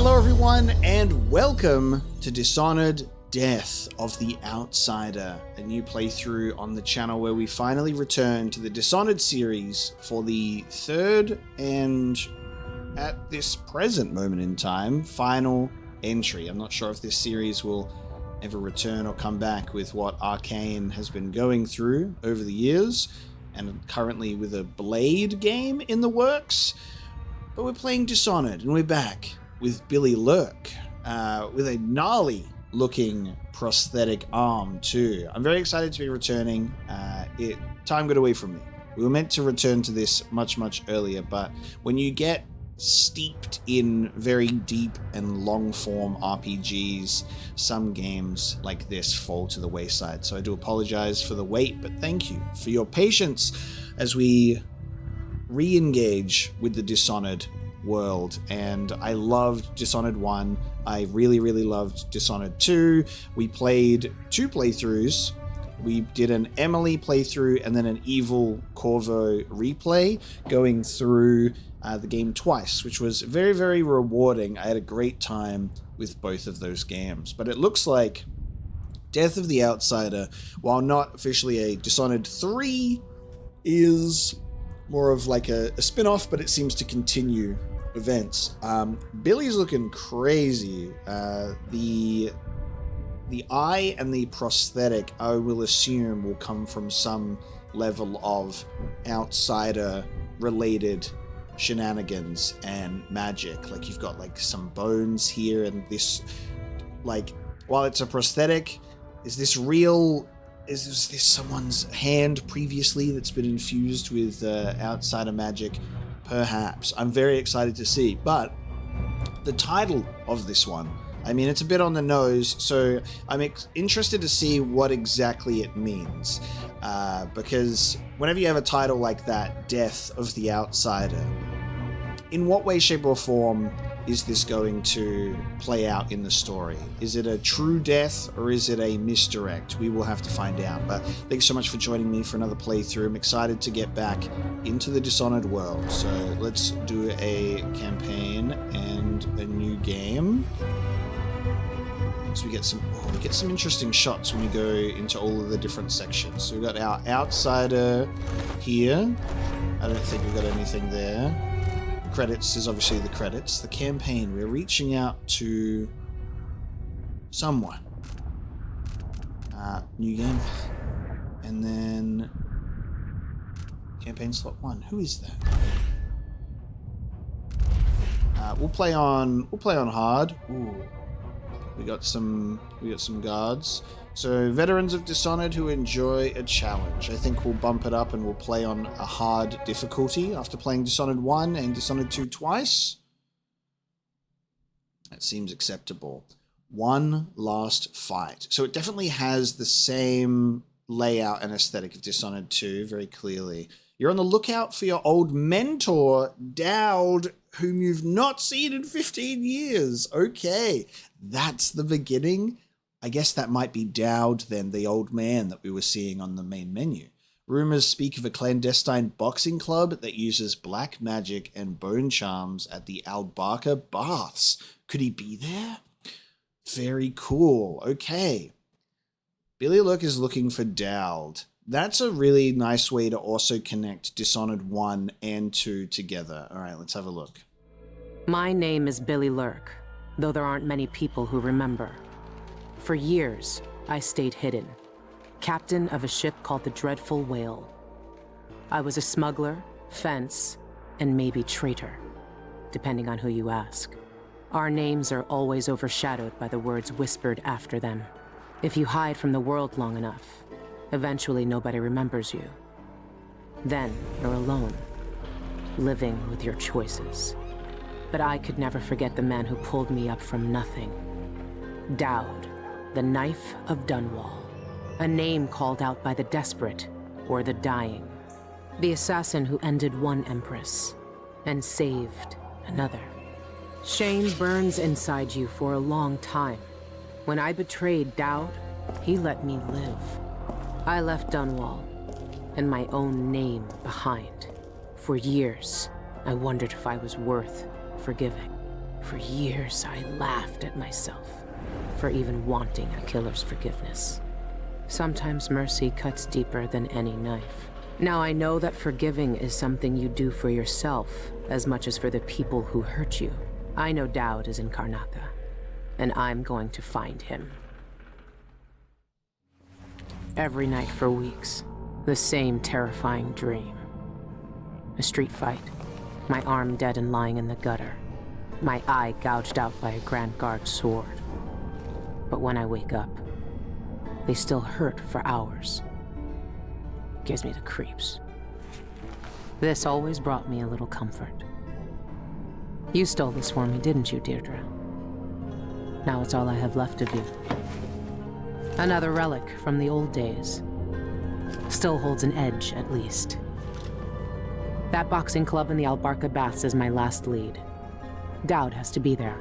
Hello everyone, and welcome to Dishonored Death of the Outsider, a new playthrough on the channel where we finally return to the Dishonored series for the third and, at this present moment in time, final entry. I'm not sure if this series will ever return or come back with what Arcane has been going through over the years, and currently with a Blade game in the works. But we're playing Dishonored, and we're back with Billy Lurk, with a gnarly looking prosthetic arm too. I'm very excited to be returning. Time got away from me. We were meant to return to this much earlier, but when you get steeped in very deep and long form RPGs, some games like this fall to the wayside. So I do apologize for the wait, but thank you for your patience as we re-engage with the Dishonored world. And I loved Dishonored 1. I really loved Dishonored 2. We played 2 playthroughs. We did an Emily playthrough and then an Evil Corvo replay, going through the game twice, which was very rewarding. I had a great time with both of those games. But it looks like Death of the Outsider, while not officially a Dishonored 3, is more of like a spin-off, but it seems to continue events. Billy's looking crazy. The eye and the prosthetic, I will assume, will come from some level of outsider-related shenanigans and magic. Like, you've got like some bones here, and this, like, while it's a prosthetic, is this real? Is this someone's hand previously that's been infused with outsider magic? Perhaps. I'm very excited to see. But the title of this one, I mean, it's a bit on the nose, so I'm interested to see what exactly it means. Because whenever you have a title like that, Death of the Outsider, in what way, shape, or form is this going to play out in the story? Is it a true death, or is it a misdirect? We will have to find out. But thanks so much for joining me for another playthrough. I'm excited to get back into the Dishonored world. So let's do a campaign and a new game. So we get some interesting shots when we go into all of the different sections. So we've got our outsider here. I don't think we've got anything there. Credits is obviously the credits. The campaign, we're reaching out to someone. New game. And then campaign slot 1. Who is that? We'll play on hard. Ooh. We got some guards. So veterans of Dishonored who enjoy a challenge. I think we'll bump it up and we'll play on a hard difficulty after playing Dishonored 1 and Dishonored 2 twice. That seems acceptable. One last fight. So it definitely has the same layout and aesthetic of Dishonored 2 very clearly. You're on the lookout for your old mentor, Dowd, whom you've not seen in 15 years. Okay, that's the beginning. I guess that might be Dowd then, the old man that we were seeing on the main menu. Rumors speak of a clandestine boxing club that uses black magic and bone charms at the Albarca Baths. Could he be there? Very cool. Okay. Billy Lurk is looking for Dowd. That's a really nice way to also connect Dishonored 1 and 2 together. All right, let's have a look. My name is Billy Lurk, though there aren't many people who remember. For years, I stayed hidden, captain of a ship called the Dreadful Whale. I was a smuggler, fence, and maybe traitor, depending on who you ask. Our names are always overshadowed by the words whispered after them. If you hide from the world long enough, eventually nobody remembers you. Then you're alone, living with your choices. But I could never forget the man who pulled me up from nothing. Dowd, the Knife of Dunwall. A name called out by the desperate or the dying. The assassin who ended one empress and saved another. Shame burns inside you for a long time. When I betrayed Dowd, he let me live. I left Dunwall and my own name behind. For years, I wondered if I was worth forgiving. For years, I laughed at myself for even wanting a killer's forgiveness. Sometimes mercy cuts deeper than any knife. Now I know that forgiving is something you do for yourself as much as for the people who hurt you. I know Dowd is in Karnaca, and I'm going to find him. Every night for weeks, the same terrifying dream. A street fight, my arm dead and lying in the gutter, my eye gouged out by a Grand Guard sword. But when I wake up, they still hurt for hours. Gives me the creeps. This always brought me a little comfort. You stole this for me, didn't you, Deirdre? Now it's all I have left of you. Another relic from the old days. Still holds an edge, at least. That boxing club in the Albarca Baths is my last lead. Dowd has to be there.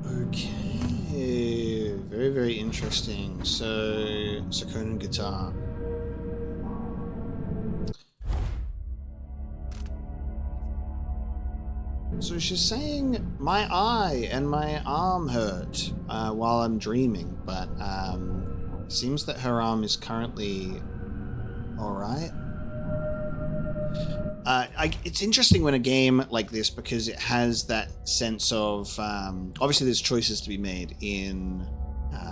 Okay, very, very interesting. So, Sakonan guitar. So she's saying my eye and my arm hurt while I'm dreaming, but seems that her arm is currently all right. It's interesting when a game like this, because it has that sense of obviously there's choices to be made in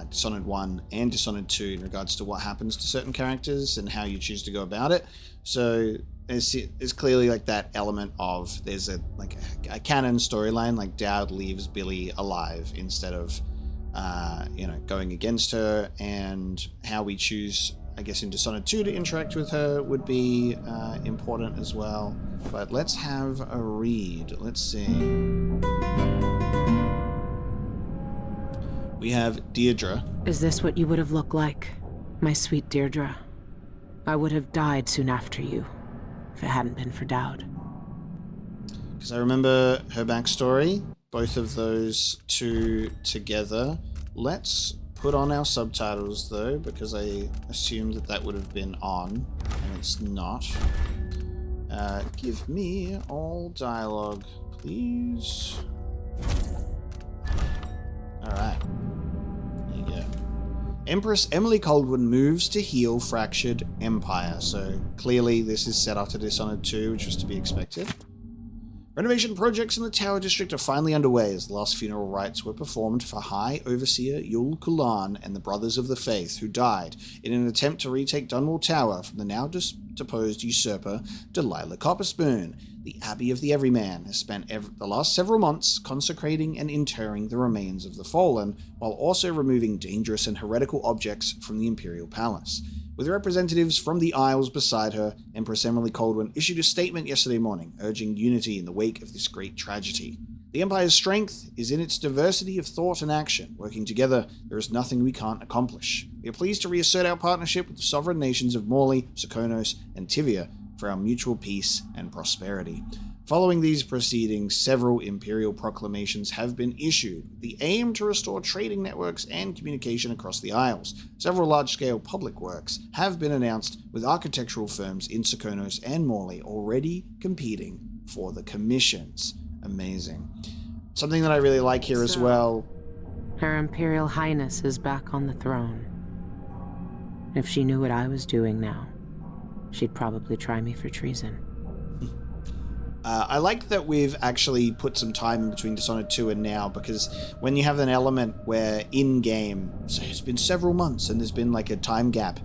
Dishonored 1 and Dishonored 2 in regards to what happens to certain characters and how you choose to go about it. So there's clearly like that element of there's a canon storyline, like Dowd leaves Billy alive instead of going against her, and how we choose, I guess, in Dishonored 2 to interact with her would be important as well. But let's have a read. Let's see. We have Deirdre. Is this what you would have looked like, my sweet Deirdre? I would have died soon after you, if it hadn't been for Dowd. Because I remember her backstory, both of those two together. Let's put on our subtitles though, because I assumed that would have been on, and it's not. Give me all dialogue, please. Alright. There you go. Empress Emily Coldwood moves to heal fractured empire. So clearly this is set after Dishonored 2, which was to be expected. Renovation projects in the Tower District are finally underway as the last funeral rites were performed for High Overseer Yul Kulan and the Brothers of the Faith, who died in an attempt to retake Dunwall Tower from the now deposed usurper Delilah Copperspoon. The Abbey of the Everyman has spent the last several months consecrating and interring the remains of the fallen, while also removing dangerous and heretical objects from the Imperial Palace. With representatives from the Isles beside her, Empress Emily Coldwin issued a statement yesterday morning, urging unity in the wake of this great tragedy. The Empire's strength is in its diversity of thought and action. Working together, there is nothing we can't accomplish. We are pleased to reassert our partnership with the sovereign nations of Morley, Sokonos, and Tivia for our mutual peace and prosperity. Following these proceedings, several imperial proclamations have been issued, with the aim to restore trading networks and communication across the Isles. Several large-scale public works have been announced, with architectural firms in Sokonos and Morley already competing for the commissions. Amazing. Something that I really like here as well. Her Imperial Highness is back on the throne. If she knew what I was doing now, she'd probably try me for treason. I like that we've actually put some time in between Dishonored 2 and now, because when you have an element where in-game, so it's been several months and there's been like a time gap,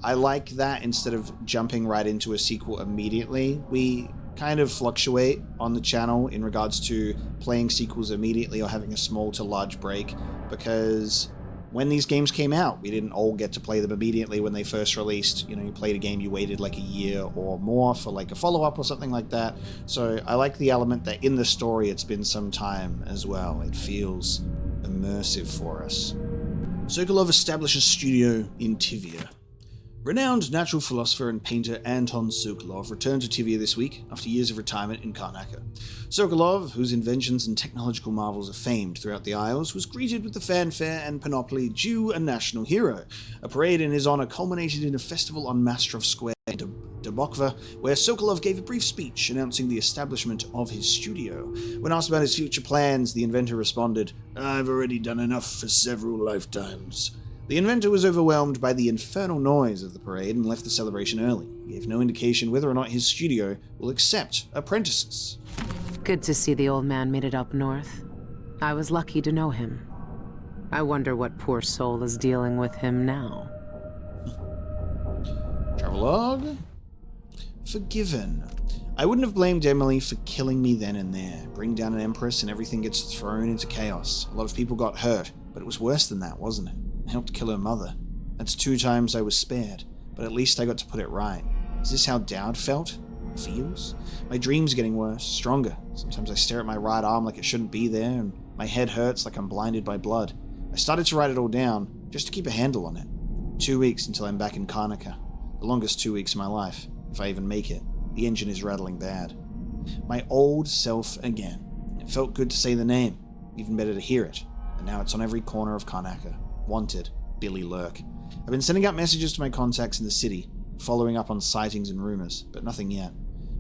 I like that instead of jumping right into a sequel immediately. We kind of fluctuate on the channel in regards to playing sequels immediately or having a small to large break, because when these games came out, we didn't all get to play them immediately when they first released. You know, you played a game, you waited like a year or more for like a follow-up or something like that. So I like the element that in the story it's been some time as well. It feels immersive for us. Sokolov establishes studio in Tivia. Renowned natural philosopher and painter Anton Sokolov returned to Tivia this week after years of retirement in Karnaca. Sokolov, whose inventions and technological marvels are famed throughout the Isles, was greeted with the fanfare and panoply due a national hero. A parade in his honor culminated in a festival on Mastrov Square in Dubokva, where Sokolov gave a brief speech announcing the establishment of his studio. When asked about his future plans, the inventor responded, "I've already done enough for several lifetimes." The inventor was overwhelmed by the infernal noise of the parade and left the celebration early. He gave no indication whether or not his studio will accept apprentices. Good to see the old man made it up north. I was lucky to know him. I wonder what poor soul is dealing with him now. Travelogue? Forgiven. I wouldn't have blamed Emily for killing me then and there. Bring down an empress and everything gets thrown into chaos. A lot of people got hurt, but it was worse than that, wasn't it? I helped kill her mother. That's 2 times I was spared, but at least I got to put it right. Is this how Dowd feels? My dreams are getting worse, stronger. Sometimes I stare at my right arm like it shouldn't be there, and my head hurts like I'm blinded by blood. I started to write it all down, just to keep a handle on it. 2 weeks until I'm back in Karnaca. The longest 2 weeks of my life, if I even make it. The engine is rattling bad. My old self again. It felt good to say the name, even better to hear it, and now it's on every corner of Karnaca. Wanted, Billy Lurk. I've been sending out messages to my contacts in the city, following up on sightings and rumors, but nothing yet.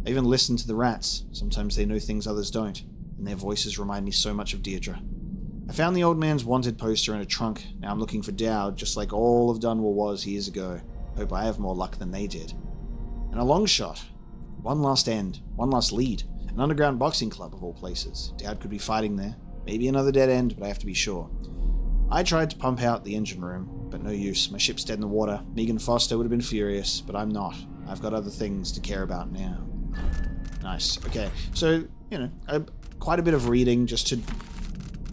I even listened to the rats. Sometimes they know things others don't, and their voices remind me so much of Deirdre. I found the old man's wanted poster in a trunk. Now I'm looking for Dowd, just like all of Dunwall was years ago. Hope I have more luck than they did. And a long shot. One last end. One last lead. An underground boxing club of all places. Dowd could be fighting there. Maybe another dead end, but I have to be sure. I tried to pump out the engine room, but no use. My ship's dead in the water. Megan Foster would have been furious, but I'm not. I've got other things to care about now. Nice. Okay, so, quite a bit of reading just to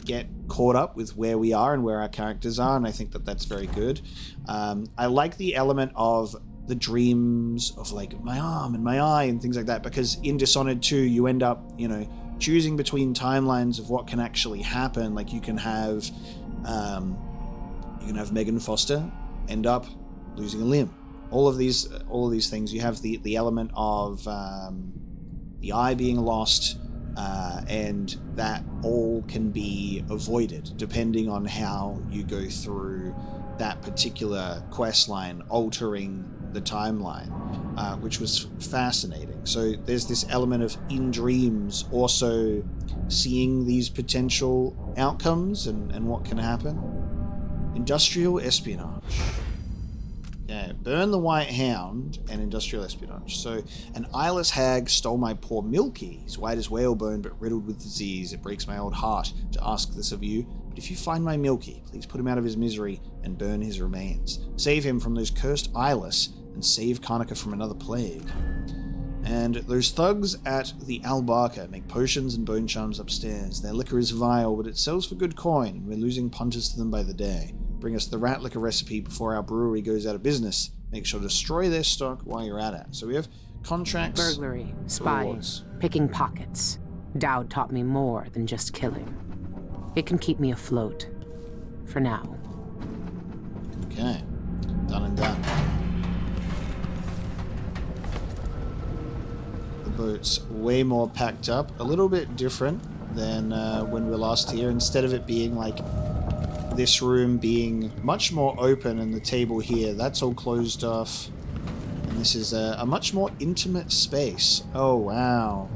get caught up with where we are and where our characters are, and I think that that's very good. I like the element of the dreams of, like, my arm and my eye and things like that, because in Dishonored 2, you end up, choosing between timelines of what can actually happen. Like, you can have Megan Foster end up losing a limb. All of these things. You have the element of the eye being lost, and that all can be avoided depending on how you go through that particular quest line, altering the timeline, which was fascinating. So there's this element of in dreams also seeing these potential outcomes and what can happen. Industrial espionage. Yeah, burn the White Hound and industrial espionage. So, an eyeless hag stole my poor Milky. He's white as whalebone but riddled with disease. It breaks my old heart to ask this of you, but if you find my Milky, please put him out of his misery and burn his remains. Save him from those cursed eyeless and save Karnaca from another plague. And those thugs at the Albarca make potions and bone charms upstairs. Their liquor is vile, but it sells for good coin, and we're losing punters to them by the day. Bring us the rat liquor recipe before our brewery goes out of business. Make sure to destroy their stock while you're at it. So we have contracts. Burglary, spying, picking pockets. Dowd taught me more than just killing. It can keep me afloat. For now. Okay. Done and done. The boat's way more packed up. A little bit different than when we were last here. Instead of it being like this room being much more open and the table here, that's all closed off. And this is a much more intimate space. Oh, wow.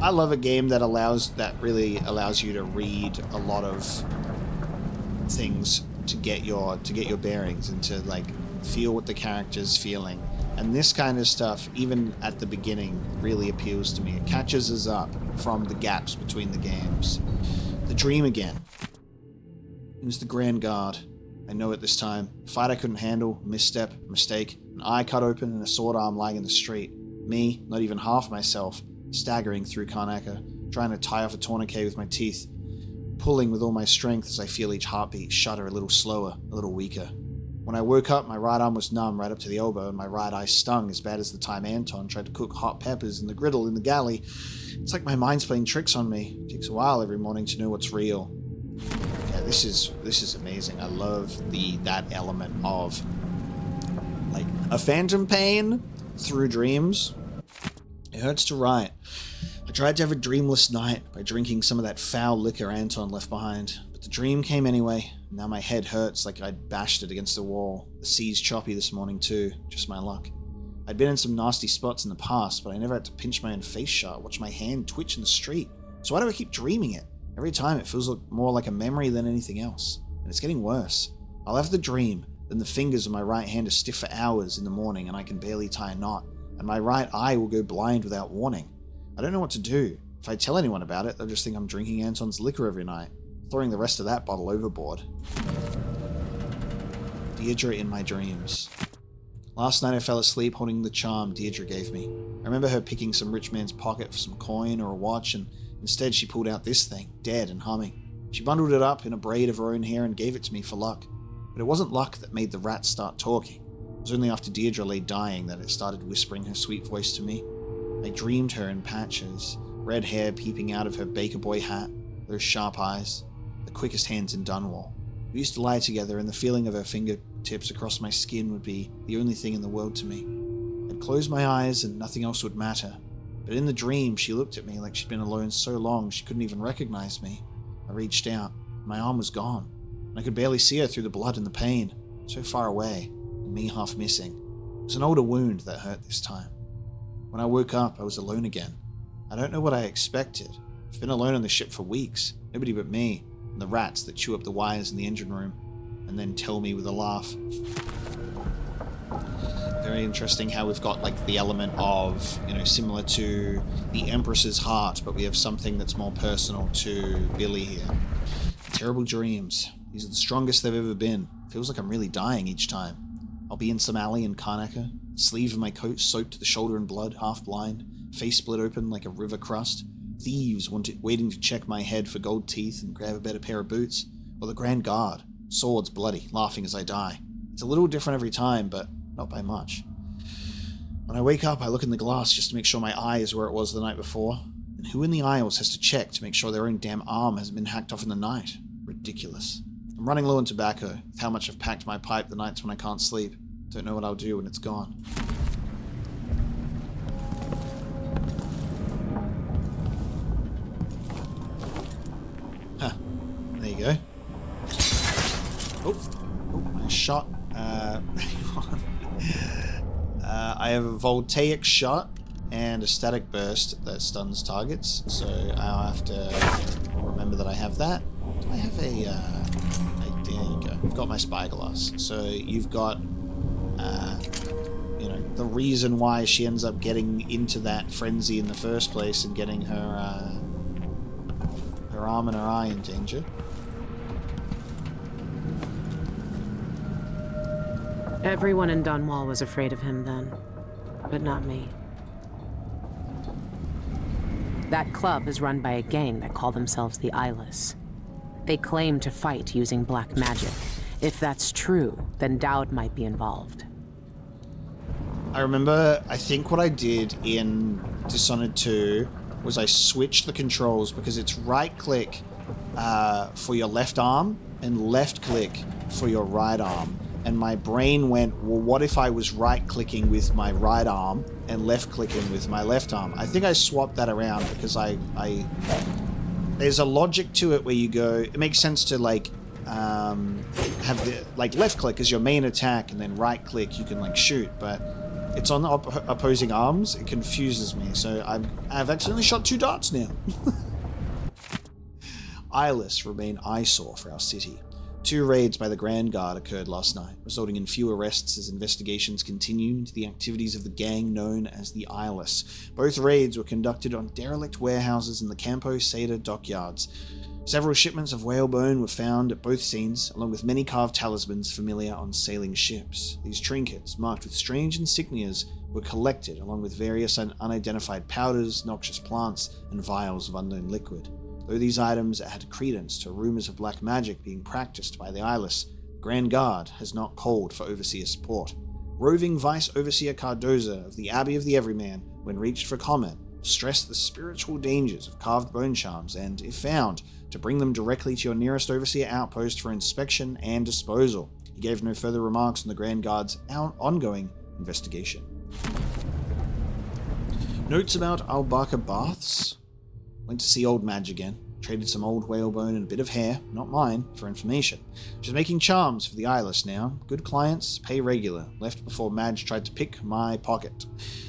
I love a game that really allows you to read a lot of things to get your bearings and to, like, feel what the character's feeling. And this kind of stuff, even at the beginning, really appeals to me. It catches us up from the gaps between the games. The dream again. It was the Grand Guard. I know it this time. A fight I couldn't handle, misstep, mistake, an eye cut open and a sword arm lying in the street. Me, not even half myself, staggering through Karnaca, trying to tie off a tourniquet with my teeth, pulling with all my strength as I feel each heartbeat shudder a little slower, a little weaker. When I woke up, my right arm was numb right up to the elbow, and my right eye stung as bad as the time Anton tried to cook hot peppers in the griddle in the galley. It's like my mind's playing tricks on me. It takes a while every morning to know what's real. Okay, this is amazing. I love that element of like a phantom pain through dreams. It hurts to write. I tried to have a dreamless night by drinking some of that foul liquor Anton left behind, but the dream came anyway. Now my head hurts like I'd bashed it against the wall. The sea's choppy this morning too, just my luck. I'd been in some nasty spots in the past, but I never had to pinch my own face shut, watch my hand twitch in the street. So why do I keep dreaming it? Every time it feels more like a memory than anything else. And it's getting worse. I'll have the dream, then the fingers of my right hand are stiff for hours in the morning and I can barely tie a knot, and my right eye will go blind without warning. I don't know what to do. If I tell anyone about it, they'll just think I'm drinking Anton's liquor every night, throwing the rest of that bottle overboard. Deirdre in my dreams. Last night I fell asleep holding the charm Deirdre gave me. I remember her picking some rich man's pocket for some coin or a watch, and instead she pulled out this thing, dead and humming. She bundled it up in a braid of her own hair and gave it to me for luck. But it wasn't luck that made the rat start talking. It was only after Deirdre lay dying that it started whispering her sweet voice to me. I dreamed her in patches, red hair peeping out of her baker boy hat, those sharp eyes, the quickest hands in Dunwall. We used to lie together, and the feeling of her fingertips across my skin would be the only thing in the world to me. I'd close my eyes and nothing else would matter. But in the dream, she looked at me like she'd been alone so long she couldn't even recognize me. I reached out. My arm was gone, and I could barely see her through the blood and the pain, so far away, and me half missing. It was an older wound that hurt this time. When I woke up, I was alone again. I don't know what I expected. I've been alone on the ship for weeks, nobody but me, and the rats that chew up the wires in the engine room, and then tell me with a laugh. Very interesting how we've got like the element of, similar to the Empress's heart, but we have something that's more personal to Billy here. Terrible dreams. These are the strongest they've ever been. Feels like I'm really dying each time. I'll be in some alley in Karnaca, sleeve of my coat soaked to the shoulder in blood, half blind, face split open like a river crust, thieves waiting to check my head for gold teeth and grab a better pair of boots, or the Grand Guard, swords bloody, laughing as I die. It's a little different every time, but not by much. When I wake up, I look in the glass just to make sure my eye is where it was the night before. And who in the aisles has to check to make sure their own damn arm hasn't been hacked off in the night? Ridiculous. I'm running low on tobacco, with how much I've packed my pipe the nights when I can't sleep. Don't know what I'll do when it's gone. Huh. There you go. Oh, nice shot. I have a voltaic shot and a static burst that stuns targets, so I'll have to remember that I have that. Do I have there you go. I've got my spyglass. So you've got, the reason why she ends up getting into that frenzy in the first place and getting her arm and her eye in danger. Everyone in Dunwall was afraid of him then, but not me. That club is run by a gang that call themselves the Eyeless. They claim to fight using black magic. If that's true, then Dowd might be involved. I remember, I think what I did in Dishonored 2 was I switched the controls because it's right-click for your left arm and left-click for your right arm. And my brain went, well, what if I was right-clicking with my right arm and left-clicking with my left arm? I think I swapped that around because there's a logic to it where you go, it makes sense to have the left-click as your main attack and then right-click you can shoot, but it's on the opposing arms. It confuses me, so I've accidentally shot 2 darts now. Eyeless remain eyesore for our city. 2 raids by the Grand Guard occurred last night, resulting in few arrests as investigations continue into the activities of the gang known as the Eyeless. Both raids were conducted on derelict warehouses in the Campo Seda dockyards. Several shipments of whalebone were found at both scenes, along with many carved talismans familiar on sailing ships. These trinkets, marked with strange insignias, were collected along with various unidentified powders, noxious plants, and vials of unknown liquid. Though these items add credence to rumors of black magic being practiced by the Eyeless, the Grand Guard has not called for overseer support. Roving Vice Overseer Cardoza of the Abbey of the Everyman, when reached for comment, stress the spiritual dangers of carved bone charms and, if found, to bring them directly to your nearest overseer outpost for inspection and disposal. He gave no further remarks on the Grand Guard's ongoing investigation. Notes about Albaka Baths. Went to see old Madge again. Traded some old whalebone and a bit of hair, not mine, for information. She's making charms for the eyeless now. Good clients, pay regular. Left before Madge tried to pick my pocket.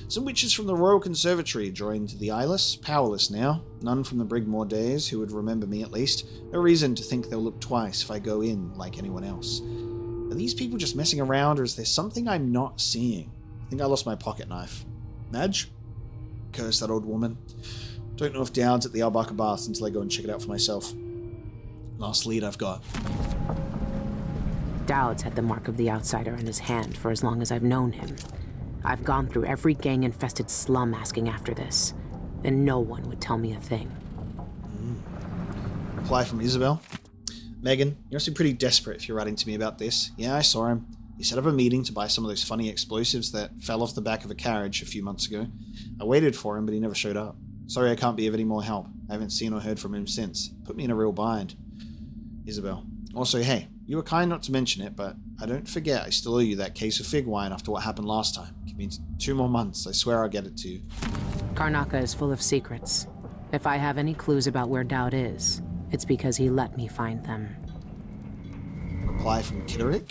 Some witches from the Royal Conservatory joined the eyeless, powerless now. None from the Brigmore days, who would remember me at least. No reason to think they'll look twice if I go in like anyone else. Are these people just messing around, or is there something I'm not seeing? I think I lost my pocket knife. Madge? Curse that old woman. Don't know if Dowd's at the Albaka Baths until I go and check it out for myself. Last lead I've got. Dowd's had the mark of the outsider in his hand for as long as I've known him. I've gone through every gang-infested slum asking after this, and no one would tell me a thing. Reply from Isabel. Megan, you must be pretty desperate if you're writing to me about this. Yeah, I saw him. He set up a meeting to buy some of those funny explosives that fell off the back of a carriage a few months ago. I waited for him, but he never showed up. Sorry I can't be of any more help. I haven't seen or heard from him since. Put me in a real bind. Isabel. Also, hey, you were kind not to mention it, but I don't forget I still owe you that case of fig wine after what happened last time. Give me 2 more months. I swear I'll get it to you. Karnaca is full of secrets. If I have any clues about where Dowd is, it's because he let me find them. Reply from Kitterick.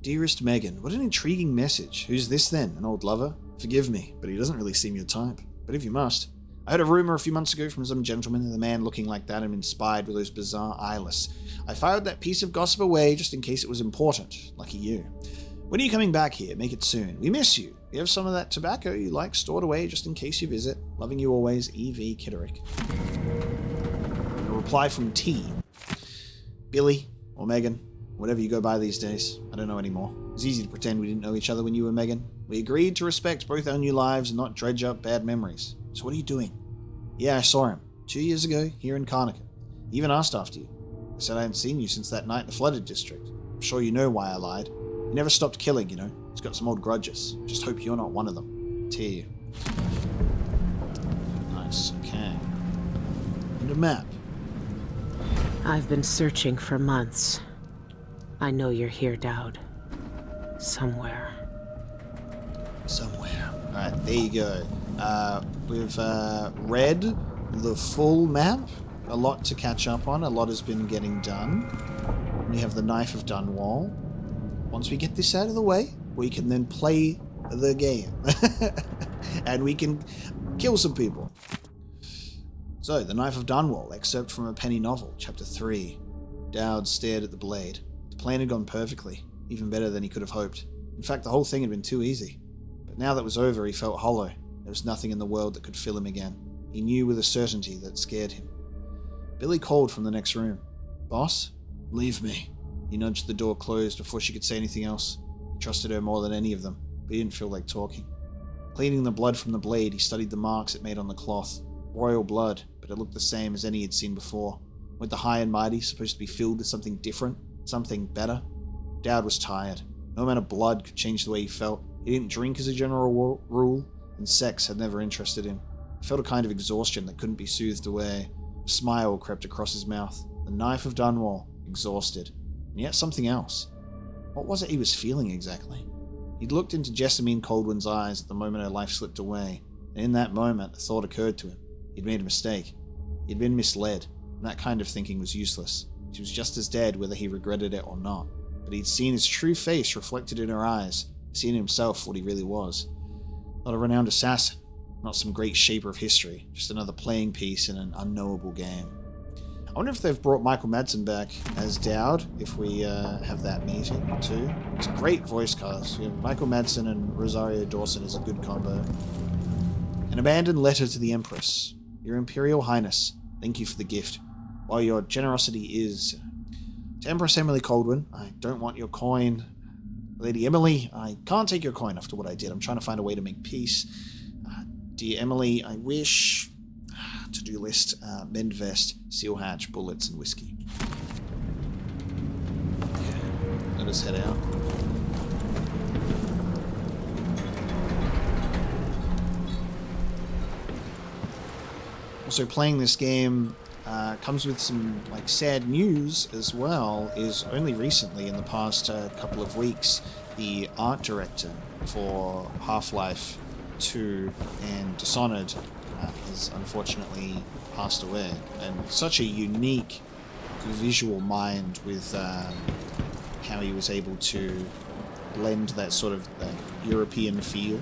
Dearest Megan, what an intriguing message. Who's this then? An old lover? Forgive me, but he doesn't really seem your type. But if you must. I heard a rumor a few months ago from some gentleman that the man looking like that and inspired with those bizarre eyeless. I filed that piece of gossip away just in case it was important. Lucky you. When are you coming back here? Make it soon. We miss you. We have some of that tobacco you like stored away just in case you visit. Loving you always, E.V. Kitterick. A reply from T. Billy, or Megan, whatever you go by these days. I don't know anymore. It's easy to pretend we didn't know each other when you were Megan. We agreed to respect both our new lives and not dredge up bad memories. So what are you doing? Yeah, I saw him 2 years ago here in Karnaca. He even asked after you. I said I hadn't seen you since that night in the flooded district. I'm sure you know why I lied. He never stopped killing, you know. He's got some old grudges. Just hope you're not one of them. Tear you. Nice, okay. And a map. I've been searching for months. I know you're here, Dowd. Somewhere. Somewhere. Alright, there you go. We've read the full map. A lot to catch up on. A lot has been getting done. We have the Knife of Dunwall. Once we get this out of the way, we can then play the game. And we can kill some people. So, the Knife of Dunwall, excerpt from a penny novel, chapter 3. Dowd stared at the blade. The plan had gone perfectly, even better than he could have hoped. In fact, the whole thing had been too easy. But now that it was over, he felt hollow. There was nothing in the world that could fill him again. He knew with a certainty that scared him. Billy called from the next room. Boss? Leave me. He nudged the door closed before she could say anything else. He trusted her more than any of them, but he didn't feel like talking. Cleaning the blood from the blade, he studied the marks it made on the cloth. Royal blood, but it looked the same as any he'd seen before. Weren't the high and mighty supposed to be filled with something different? Something better? Dowd was tired. No amount of blood could change the way he felt. He didn't drink as a general rule, and sex had never interested him. He felt a kind of exhaustion that couldn't be soothed away. A smile crept across his mouth. The Knife of Dunwall, exhausted. And yet something else. What was it he was feeling exactly? He'd looked into Jessamine Coldwin's eyes at the moment her life slipped away, and in that moment a thought occurred to him. He'd made a mistake. He'd been misled, and that kind of thinking was useless. She was just as dead whether he regretted it or not. But he'd seen his true face reflected in her eyes, seen himself what he really was. Not a renowned assassin, not some great shaper of history, just another playing piece in an unknowable game. I wonder if they've brought Michael Madsen back as Dowd, if we have that meeting too. It's a great voice cast. Michael Madsen and Rosario Dawson is a good combo. An abandoned letter to the Empress. Your Imperial Highness, thank you for the gift. While your generosity is... To Empress Emily Coldwin, I don't want your coin. Lady Emily, I can't take your coin after what I did. I'm trying to find a way to make peace. Dear Emily, I wish... To-do list, mend vest, seal hatch, bullets, and whiskey. Okay, let us head out. Also, playing this game comes with some like sad news as well. Is only recently, in the past couple of weeks, the art director for Half-Life 2 and Dishonored has unfortunately passed away. And such a unique visual mind with how he was able to blend that sort of European feel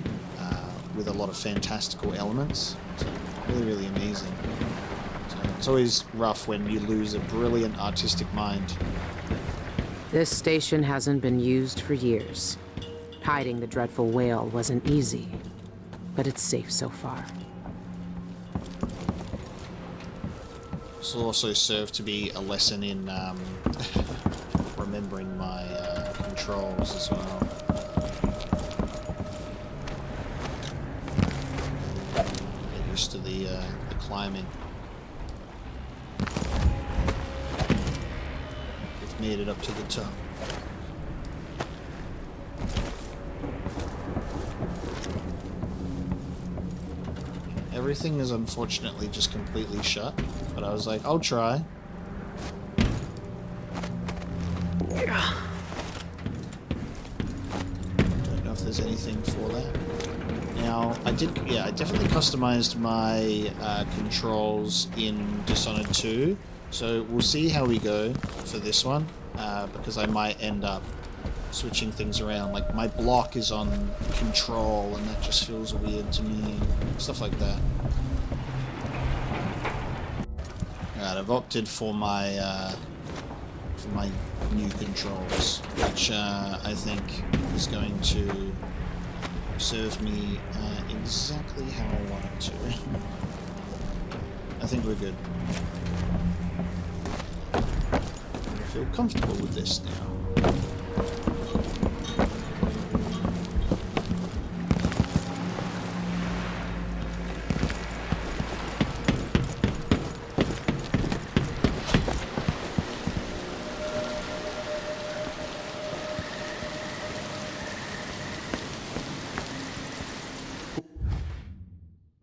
with a lot of fantastical elements. So really, really amazing. So it's always rough when you lose a brilliant artistic mind. This station hasn't been used for years. Hiding the dreadful whale wasn't easy, but it's safe so far. This will also serve to be a lesson in remembering my controls as well. Get used to the climbing. We've made it up to the top. Everything is unfortunately just completely shut, but I was like, I'll try. Don't know if there's anything for that. Now, I definitely customized my controls in Dishonored 2, so we'll see how we go for this one, because I might end up switching things around. Like, my block is on control, and that just feels weird to me. Stuff like that. Alright, I've opted for my new controls, which I think is going to serve me exactly how I want it to. I think we're good. I feel comfortable with this now.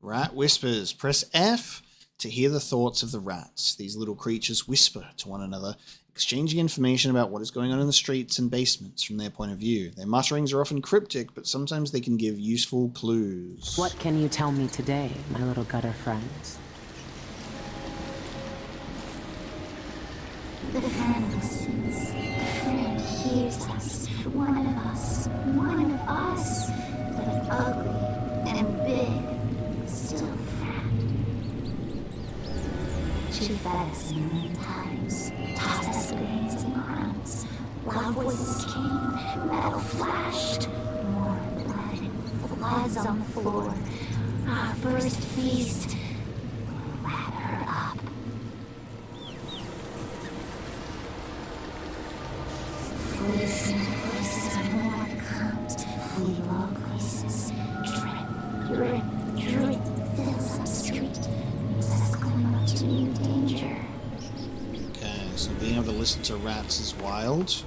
Rat whispers. Press F to hear the thoughts of the rats. These little creatures whisper to one another, exchanging information about what is going on in the streets and basements from their point of view. Their mutterings are often cryptic, but sometimes they can give useful clues. What can you tell me today, my little gutter friends? The friend listens. The friend hears us. One of us. But ugly and big. Still friend. She fed us a million times. Tossed us grains and crumbs. Loud voices came. Metal flashed. More blood and floods on the floor. Our first feast. We wrap her up. Listen to voices of more comes. Flee all places. Drip, drip, fills up street. Makes us climb up to new danger. Okay, so being able to listen to rats is wild.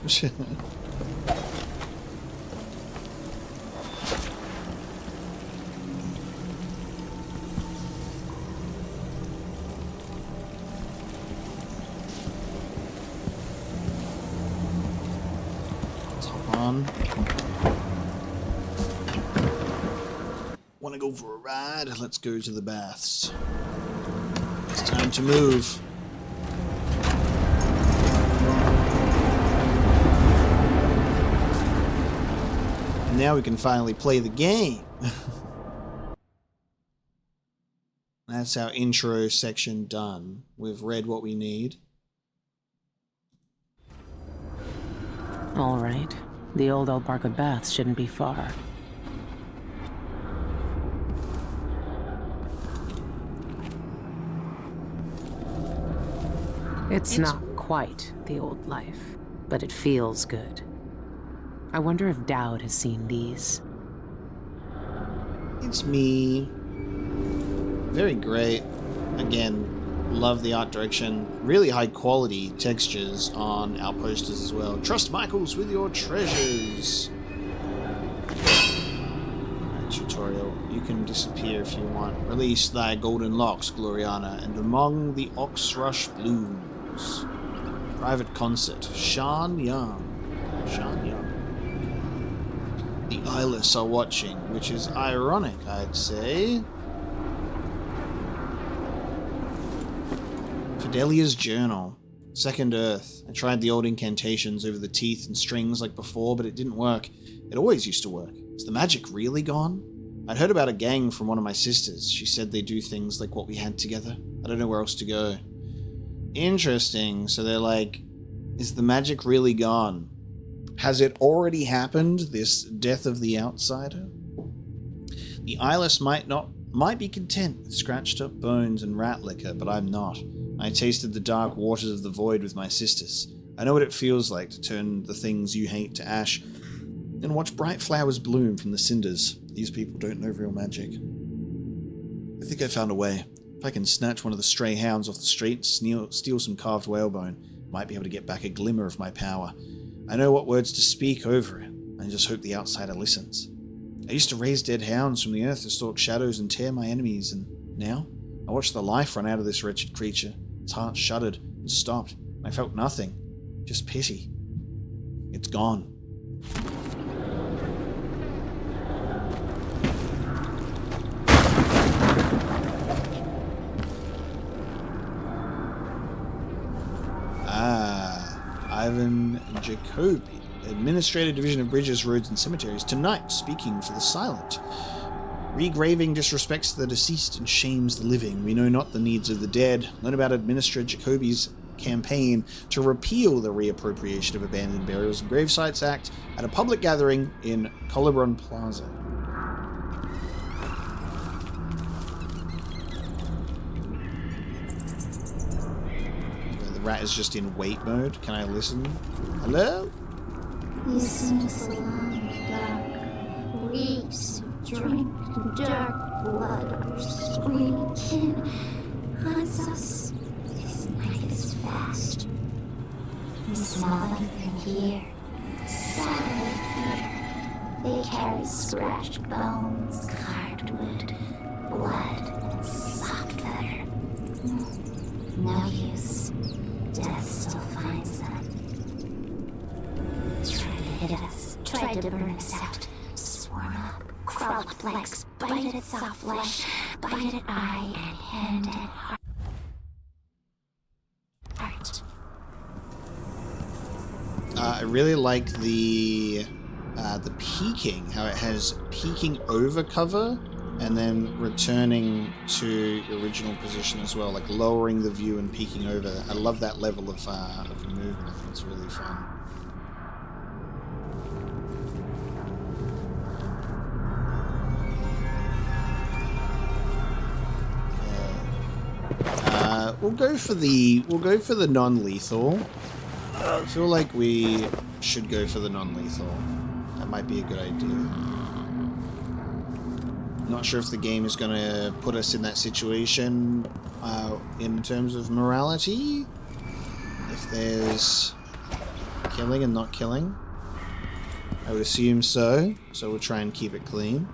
Want to go for a ride? Let's go to the baths. It's time to move. And now we can finally play the game. That's our intro section done. We've read what we need. All right. The old Albarca baths shouldn't be far. It's not quite the old life, but it feels good. I wonder if Dowd has seen these. It's me. Very great. Again, love the art direction. Really high quality textures on our posters as well. Trust Michaels with your treasures. Alright, tutorial. You can disappear if you want. Release thy golden locks, Gloriana, and among the oxrush blooms. Private concert. Shan Young. Shan Young. The eyeless are watching, which is ironic, I'd say. Fidelia's journal. Second Earth. I tried the old incantations over the teeth and strings like before, but it didn't work. It always used to work. Is the magic really gone? I'd heard about a gang from one of my sisters. She said they do things like what we had together. I don't know where else to go. Interesting. So they're like, is the magic really gone? Has it already happened, this death of the outsider? The eyeless might be content with scratched up bones and rat liquor, but I'm not. I tasted the dark waters of the void with my sisters. I know what it feels like to turn the things you hate to ash and watch bright flowers bloom from the cinders. These people don't know real magic. I think I found a way. If I can snatch one of the stray hounds off the street, steal some carved whalebone, I might be able to get back a glimmer of my power. I know what words to speak over it. I just hope the outsider listens. I used to raise dead hounds from the earth to stalk shadows and tear my enemies, and now I watch the life run out of this wretched creature. Its heart shuddered and stopped, and I felt nothing. Just pity. It's gone. Ivan Jacobi, Administrative Division of Bridges, Roads and Cemeteries. Tonight, speaking for the silent. Regraving disrespects the deceased and shames the living. We know not the needs of the dead. Learn about Administrator Jacobi's campaign to repeal the reappropriation of abandoned burials and gravesites act at a public gathering in Colibron Plaza. The rat is just in wait mode. Can I listen? Hello? Listen to the long, dark reeks of drink and dark blood are squeaking. Haunts us. This night is fast. We smell them from here. Silent here. They carry scratched bones, carved wood, blood, and soft feather. No use. Death still finds them. Tried to hit us, tried to burn us out, swarm up, crawl up legs, bite at soft flesh, bite at eye and hand and heart. I really like the peeking, how it has peeking over cover and then returning to the original position as well, like lowering the view and peeking over. I love that level of movement. I think it's really fun. We'll go for the non-lethal. I feel like we should go for the non-lethal. That might be a good idea. Not sure if the game is going to put us in that situation in terms of morality. If there's killing and not killing. I would assume so. So we'll try and keep it clean.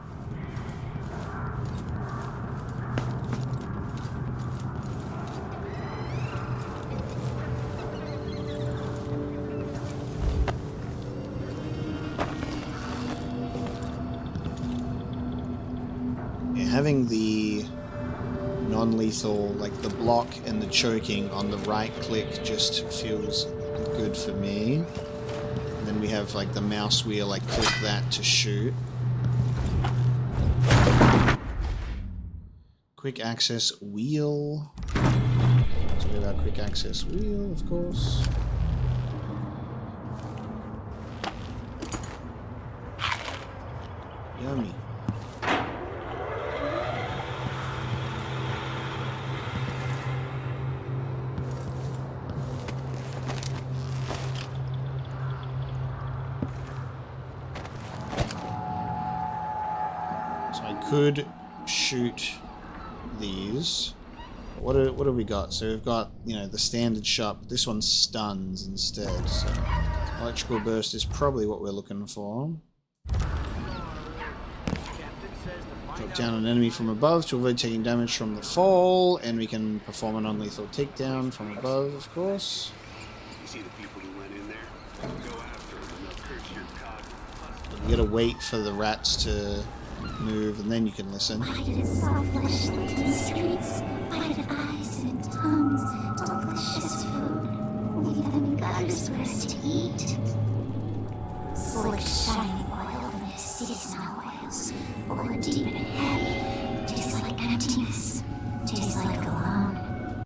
Having the non-lethal, like the block and the choking on the right click just feels good for me. And then we have like the mouse wheel, like click that to shoot. Quick access wheel. Let's go about quick access wheel, of course. Yummy. Could shoot these. What have we got? So we've got, you know, the standard shot, but this one stuns instead. So electrical burst is probably what we're looking for. Captain says Look down an enemy from above to avoid taking damage from the fall, and we can perform an unlethal takedown from above, of course. You see the people who went in there? Go after them and they'll curse your cog. You gotta wait for the rats to move, and then you can listen. Why did it saw flesh licked in the streets? Why did eyes and tongues, delicious food, leave them in gutters for us to eat? Slick shining oil from the seasonal oils, or deep and heavy, tastes like emptiness, tastes like alone.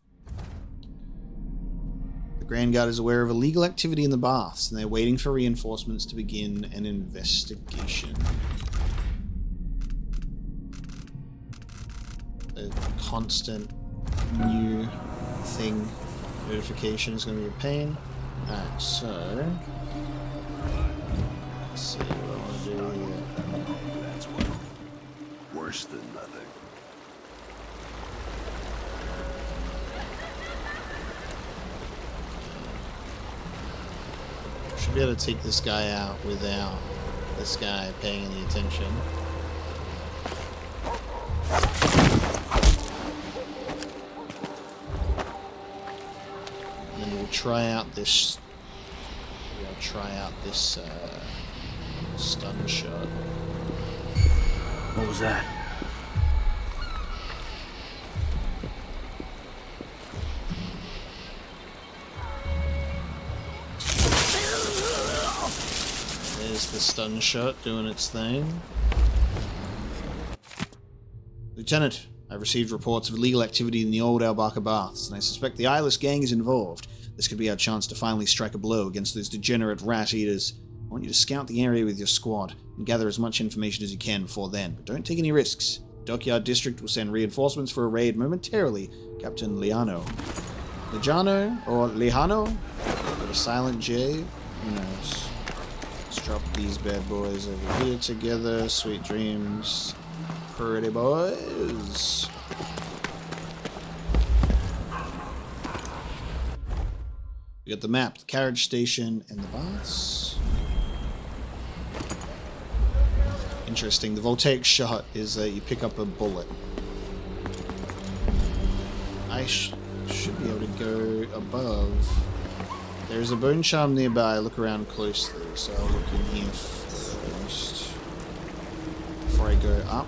The Grand Guard is aware of illegal activity in the baths, and they're waiting for reinforcements to begin an investigation. A constant new thing notification is going to be a pain. Alright, so let's see what I want to do here. That's what. Worse than nothing. Should be able to take this guy out without this guy paying any attention. And then we'll try out this. We'll try out this stun shot. What was that? There's the stun shot doing its thing. Lieutenant, I've received reports of illegal activity in the old Albarca baths, and I suspect the Eyeless gang is involved. This could be our chance to finally strike a blow against those degenerate rat eaters. I want you to scout the area with your squad and gather as much information as you can before then, but don't take any risks. Dockyard District will send reinforcements for a raid momentarily. Captain Liano. Lijano or Lihano? With a silent J? Who knows? Let's drop these bad boys over here together. Sweet dreams. Pretty boys. We got the map, the carriage station, and the baths. Interesting. The voltaic shot is that you pick up a bullet. I should be able to go above. There's a bone charm nearby. Look around closely, so I'll look in here first before I go up.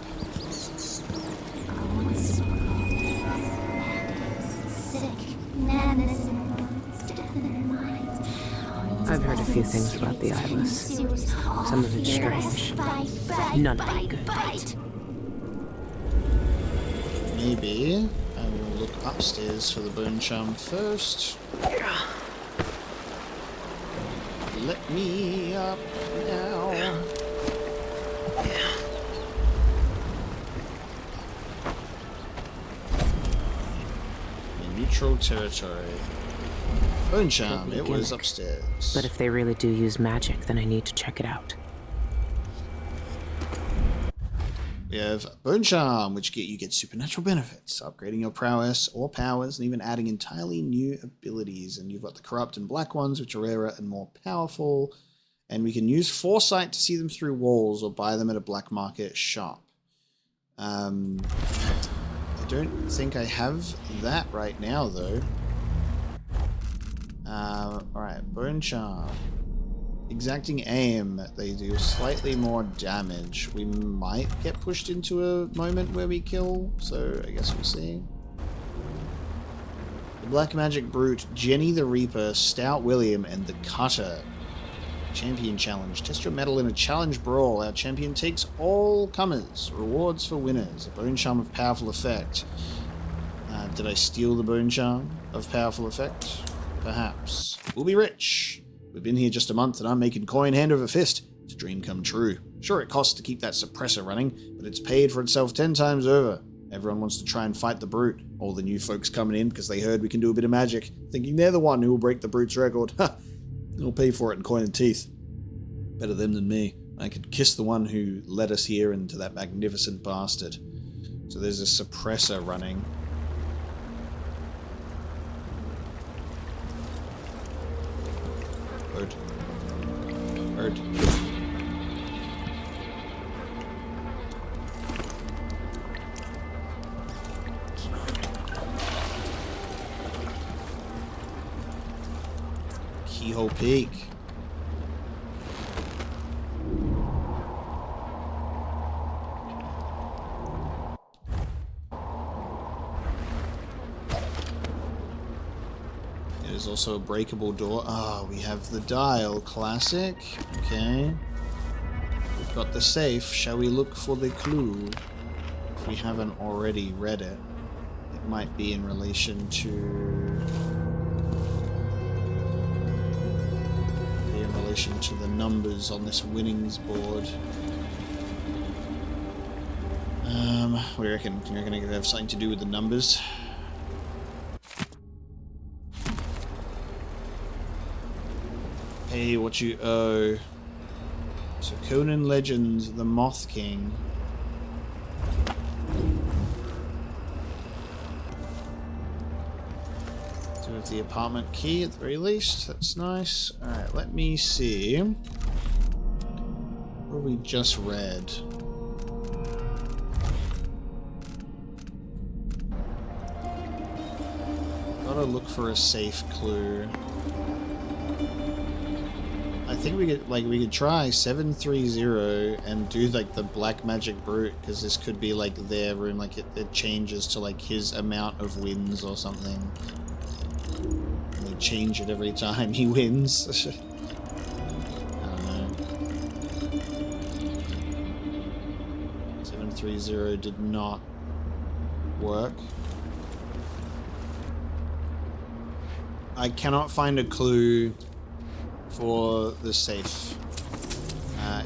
I've heard a few things about the Eyeless. Some of it's strange. None of it good. Maybe I will look upstairs for the bone charm first. Let me up now. In neutral territory. Bone charm, it was upstairs. But if they really do use magic, then I need to check it out. We have Bone Charm, which you get supernatural benefits, upgrading your prowess or powers, and even adding entirely new abilities. And you've got the Corrupt and Black ones, which are rarer and more powerful. And we can use Foresight to see them through walls or buy them at a black market shop. I don't think I have that right now, though. Alright, Bone Charm. Exacting aim, they do slightly more damage. We might get pushed into a moment where we kill, so I guess we'll see. The Black Magic Brute, Jenny the Reaper, Stout William, and the Cutter. Champion Challenge. Test your mettle in a challenge brawl. Our champion takes all comers. Rewards for winners. A Bone Charm of powerful effect. Did I steal the Bone Charm of powerful effect? Perhaps. We'll be rich. We've been here just a month and I'm making coin hand over fist. It's a dream come true. Sure, it costs to keep that suppressor running, but it's paid for itself 10 times over. Everyone wants to try and fight the Brute. All the new folks coming in because they heard we can do a bit of magic, thinking they're the one who will break the Brute's record. Ha! They'll pay for it in coin and teeth. Better them than me. I could kiss the one who led us here into that magnificent bastard. So there's a suppressor running. Bird. Keyhole Peak. There's also a breakable door. Ah, we have the dial. Classic. Okay. We've got the safe. Shall we look for the clue? If we haven't already read it, it might be in relation to... in relation to the numbers on this winnings board. What do you reckon? Do you reckon it could have something to do with the numbers? Pay what you owe. So Conan Legends, the Moth King. So we have the apartment key at the very least. That's nice. Alright, let me see. What have we just read? Gotta look for a safe clue. I think we could try 730 and do like the black magic brute, because this could be like their room, like it changes to like his amount of wins or something. And they change it every time he wins. I don't know. 730 did not work. I cannot find a clue for the safe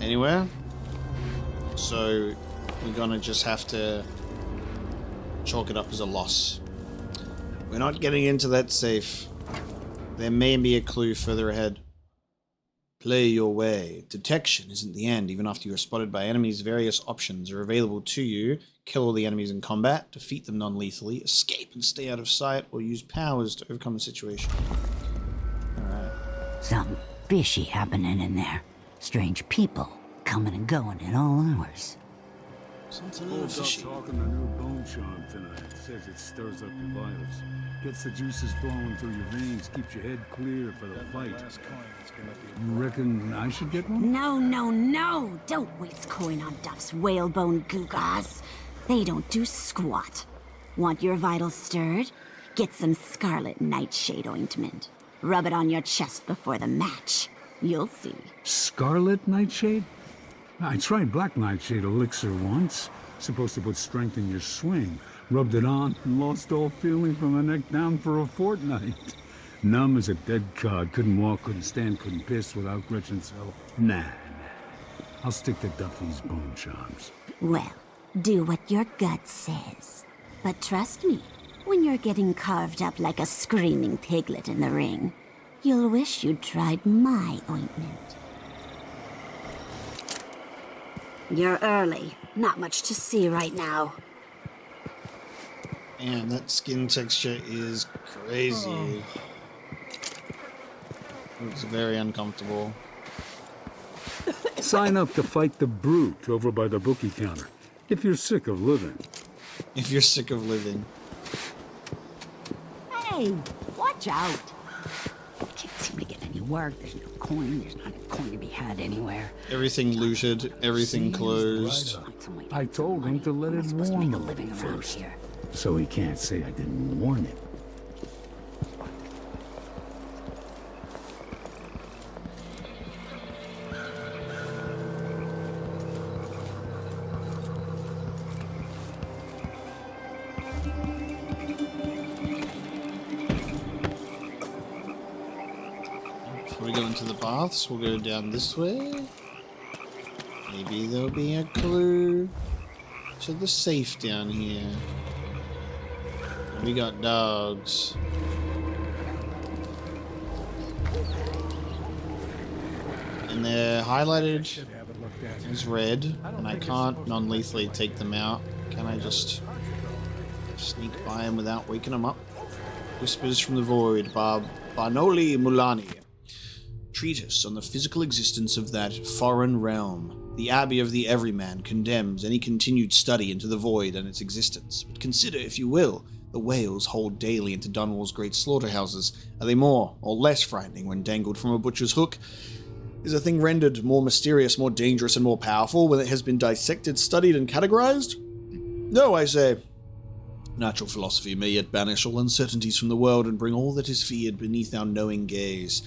anywhere, so we're gonna just have to chalk it up as a loss. We're not getting into that safe. There may be a clue further ahead. Play your way. Detection isn't the end. Even after you are spotted by enemies, various options are available to you. Kill all the enemies in combat, defeat them non-lethally, escape and stay out of sight, or use powers to overcome the situation. Alright. Something fishy happening in there. Strange people coming and going at all hours. Something a little Holds up fishy. talking the new bone charm tonight. Says it stirs up your vitals. Gets the juices flowing through your veins, keeps your head clear for the fight. You reckon I should get one? No, no, no! Don't waste coin on Duff's whalebone gewgaws. They don't do squat. Want your vitals stirred? Get some scarlet nightshade ointment. Rub it on your chest before the match. You'll see. Scarlet nightshade? I tried black nightshade elixir once. Supposed to put strength in your swing. Rubbed it on and lost all feeling from the neck down for a fortnight. Numb as a dead cod. Couldn't walk, couldn't stand, couldn't piss without Gretchen's help. Nah. I'll stick to Duffy's bone charms. Well, do what your gut says. But trust me, when you're getting carved up like a screaming piglet in the ring, you'll wish you'd tried my ointment. You're early. Not much to see right now. Man, that skin texture is crazy. It's very uncomfortable. Sign up to fight the brute over by the bookie counter. If you're sick of living. If you're sick of living. Hey, watch out. Can't seem to get any work. There's no coin. There's not a coin to be had anywhere. Everything looted, everything closed. I told him to let it Supposed to warm make a a living little around first. here. So he can't say I didn't warn him. Before we go into the baths, we'll go down this way. Maybe there'll be a clue to the safe down here. We got dogs. And they're highlighted as red, and I can't non-lethally take them out. Can I just sneak by them without waking them up? Whispers from the Void, Barnoli Mulani. Treatise on the physical existence of that foreign realm. The Abbey of the Everyman condemns any continued study into the Void and its existence. But consider, if you will, the whales hauled daily into Dunwall's great slaughterhouses? Are they more or less frightening when dangled from a butcher's hook? Is a thing rendered more mysterious, more dangerous, and more powerful when it has been dissected, studied, and categorized? No, I say. Natural philosophy may yet banish all uncertainties from the world and bring all that is feared beneath our knowing gaze.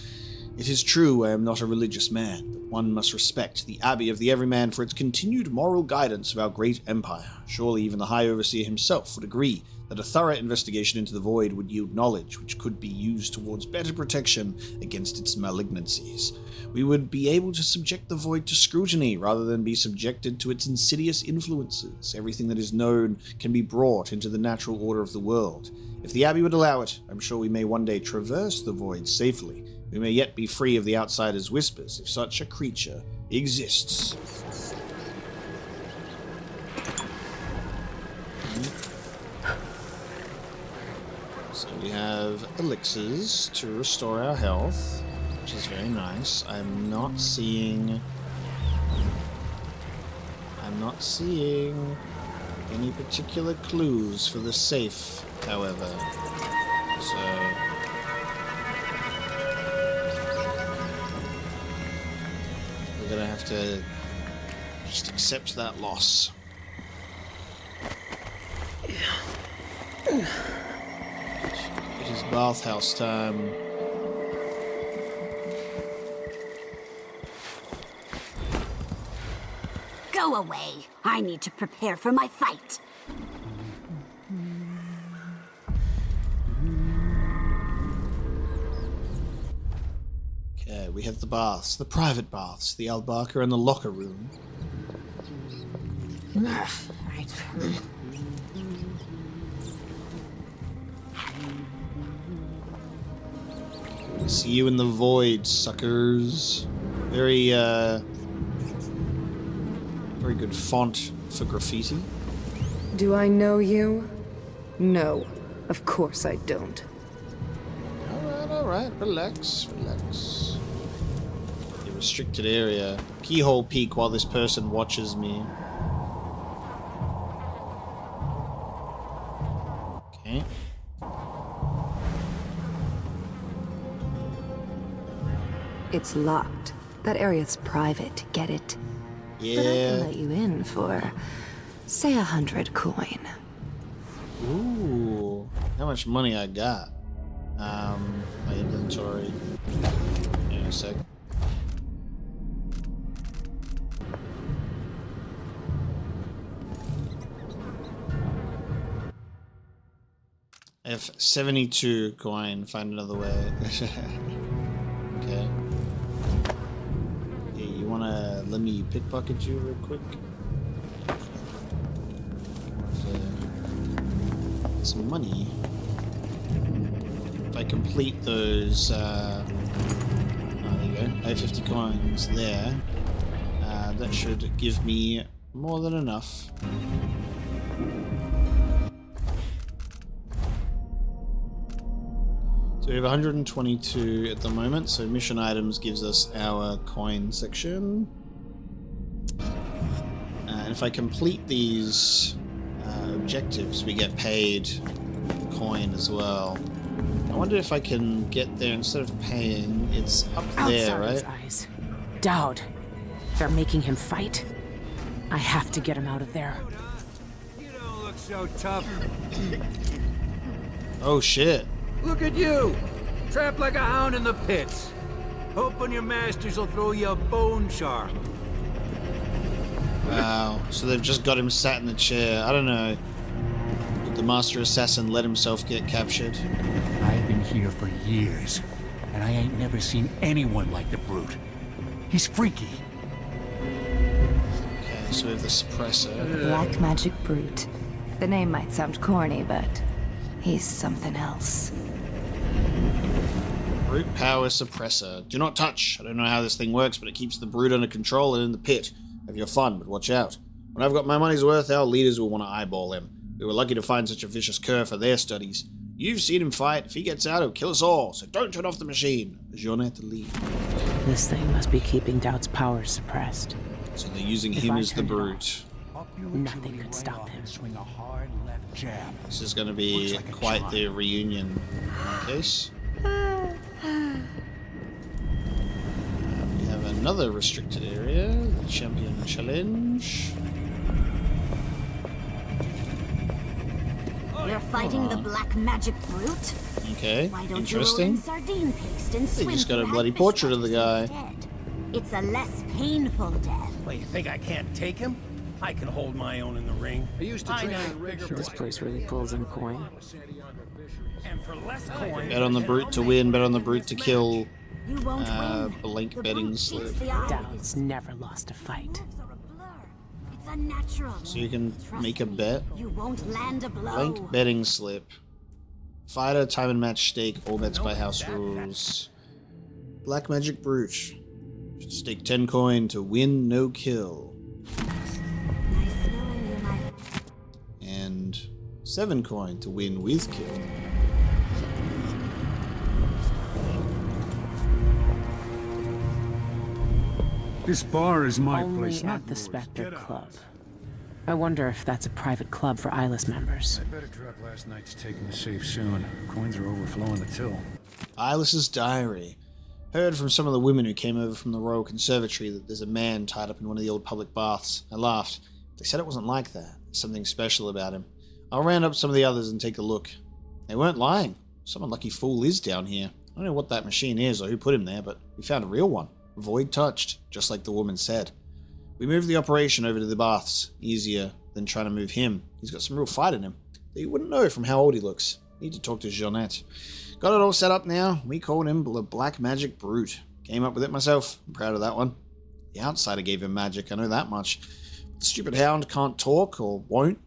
It is true I am not a religious man, but one must respect the Abbey of the Everyman for its continued moral guidance of our great empire. Surely even the High Overseer himself would agree that a thorough investigation into the Void would yield knowledge which could be used towards better protection against its malignancies. We would be able to subject the Void to scrutiny rather than be subjected to its insidious influences. Everything that is known can be brought into the natural order of the world. If the Abbey would allow it, I'm sure we may one day traverse the Void safely. We may yet be free of the outsider's whispers if such a creature exists. So we have elixirs to restore our health, which is very nice. I'm not seeing any particular clues for the safe, however. So we're gonna have to just accept that loss. It is bathhouse time. Go away. I need to prepare for my fight. Okay, we have the baths, the private baths, the albarca, and the locker room. See you in the void, suckers. Very good font for graffiti. Do I know you? No, of course I don't. Alright, relax. The restricted area. Keyhole peek while this person watches me. Okay. It's locked. That area's private, get it? Yeah. But I can let you in for, say, 100 coin. Ooh. How much money I got? My inventory. Hang on a sec. I have 72 coin. Find another way. Okay. Hey, you wanna let me pickpocket you real quick? Some money. If I complete those, oh, there you go. I have 50 coins there. That should give me more than enough. So we have 122 at the moment, so mission items gives us our coin section. And if I complete these objectives, we get paid coin as well. I wonder if I can get there instead of paying. It's up there, right? Eyes. Dowd. They're making him fight. I have to get him out of there. You don't look so tough. Oh shit. Look at you! Trapped like a hound in the pits. Hoping your masters will throw you a bone charm. Wow. So they've just got him sat in the chair. I don't know. Did the master assassin let himself get captured? I've been here for years, and I ain't never seen anyone like the brute. He's freaky. Okay, so we have the suppressor. Black Magic Brute. The name might sound corny, but he's something else. Brute power suppressor. Do not touch. I don't know how this thing works, but it keeps the brute under control and in the pit. Have your fun, but watch out. When I've got my money's worth, our leaders will want to eyeball him. We were lucky to find such a vicious cur for their studies. You've seen him fight. If he gets out, he'll kill us all, so don't turn off the machine. Journey to leave. This thing must be keeping Dowd's powers suppressed. So they're using If him I as the turn it brute. Nothing could stop him. Swing a hard left jab. This is going to be Looks like a quite charm. the reunion in my case. We have another restricted area, the Champion Challenge. You're fighting the black magic brute? Okay, Why don't interesting. you roll in sardine paste and They swim just got a through bloody hagfish portrait of the feathers guy. instead. It's a less painful death. Well, you think I can't take him? I can hold my own in the ring. I used to train know in bigger This place really pulls in coin. And for less coin, Bet on the brute to win, bet on the brute to kill. You won't win. Blank The betting brute slip. keeps the eye. Dowd's never lost a fight. Moves are a blur. It's unnatural. So you can Trust make a me, bet. You won't land a blow. Blank betting slip. Fighter, time and match stake, all bets by house rules. Black Magic Brute. Should stake 10 coin to win, no kill. Nice knowing you, my And 7 coin to win with kill. This bar is my Only place, not at the yours. Spectre Get out. Club. I wonder if that's a private club for Eyeless members. I better drop last night's take in the safe soon. Coins are overflowing the till. Eyeless's diary. Heard from some of the women who came over from the Royal Conservatory that there's a man tied up in one of the old public baths. I laughed. They said it wasn't like that. There's something special about him. I'll round up some of the others and take a look. They weren't lying. Some unlucky fool is down here. I don't know what that machine is or who put him there, but we found a real one. Void touched, just like the woman said. We moved the operation over to the baths. Easier than trying to move him. He's got some real fight in him. That you wouldn't know from how old he looks. Need to talk to Jeanette. Got it all set up now. We called him the Black Magic Brute. Came up with it myself. I'm proud of that one. The outsider gave him magic, I know that much. The stupid hound can't talk, or won't.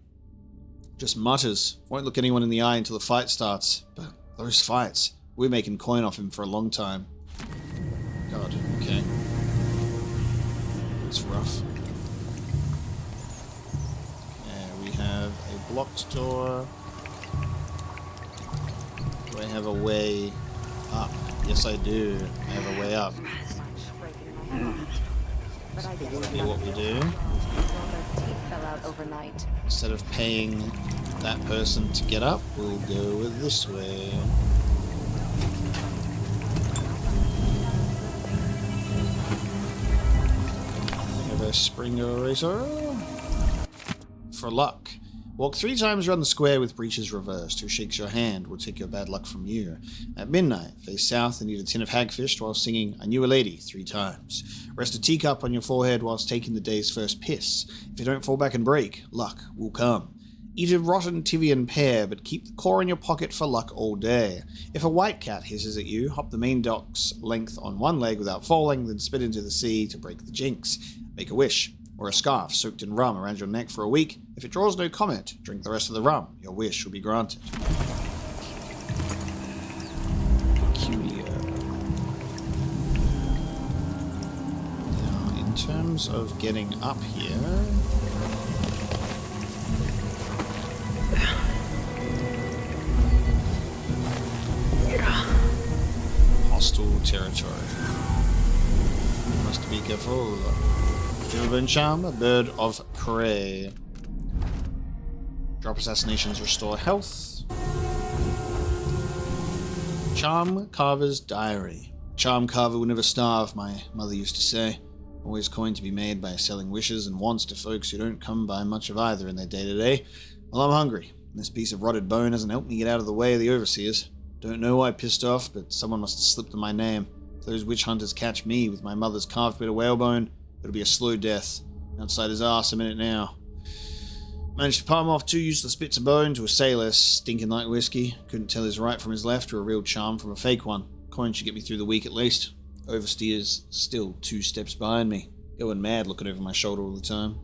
Just mutters. Won't look anyone in the eye until the fight starts. But those fights, we're making coin off him for a long time. God, okay. It's rough. And we have a blocked door. Do I have a way up? Yes, I do. I have a way up. That'll be what we do. Instead of paying that person to get up, we'll go with this way. We have a spring eraser. For luck. Walk 3 times around the square with breeches reversed. Who shakes your hand will take your bad luck from you. At midnight, face south and eat a tin of hagfish while singing I Knew a Lady 3 times. Rest a teacup on your forehead whilst taking the day's first piss. If you don't fall back and break, luck will come. Eat a rotten Tivian pear, but keep the core in your pocket for luck all day. If a white cat hisses at you, hop the main dock's length on one leg without falling, then spit into the sea to break the jinx. Make a wish. Or a scarf soaked in rum around your neck for a week. If it draws no comment, drink the rest of the rum. Your wish will be granted. Peculiar. Now, in terms of getting up here... Hostile territory. Must be careful. Silver Charm, a bird of prey. Drop assassinations, restore health. Charm Carver's diary. Charm carver will never starve, my mother used to say. Always coin to be made by selling wishes and wants to folks who don't come by much of either in their day-to-day. Well, I'm hungry. This piece of rotted bone hasn't helped me get out of the way of the overseers. Don't know why I pissed off, but someone must have slipped on my name. If those witch hunters catch me with my mother's carved bit of whalebone, it'll be a slow death. Outside his ass a minute now. Managed to palm off 2 useless bits of bone to a sailor stinking like whiskey. Couldn't tell his right from his left or a real charm from a fake one. Coin should get me through the week at least. Oversteer's still 2 steps behind me. Going mad looking over my shoulder all the time.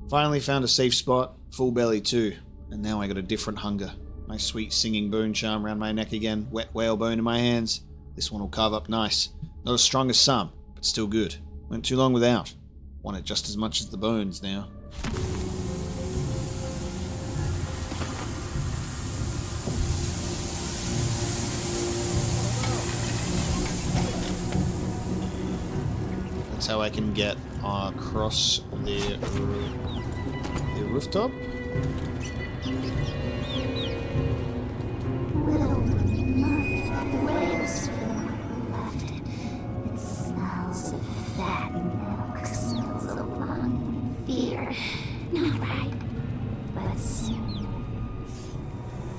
Finally found a safe spot. Full belly too. And now I got a different hunger. My sweet singing bone charm around my neck again. Wet whalebone in my hands. This one will carve up nice. Not as strong as some, but still good. Went too long without. Want it just as much as the bones now. That's how I can get across the room. rooftop? Little mud wails for the one who left it. It smells of fat milk, smells of longing, fear. Not right, but soon.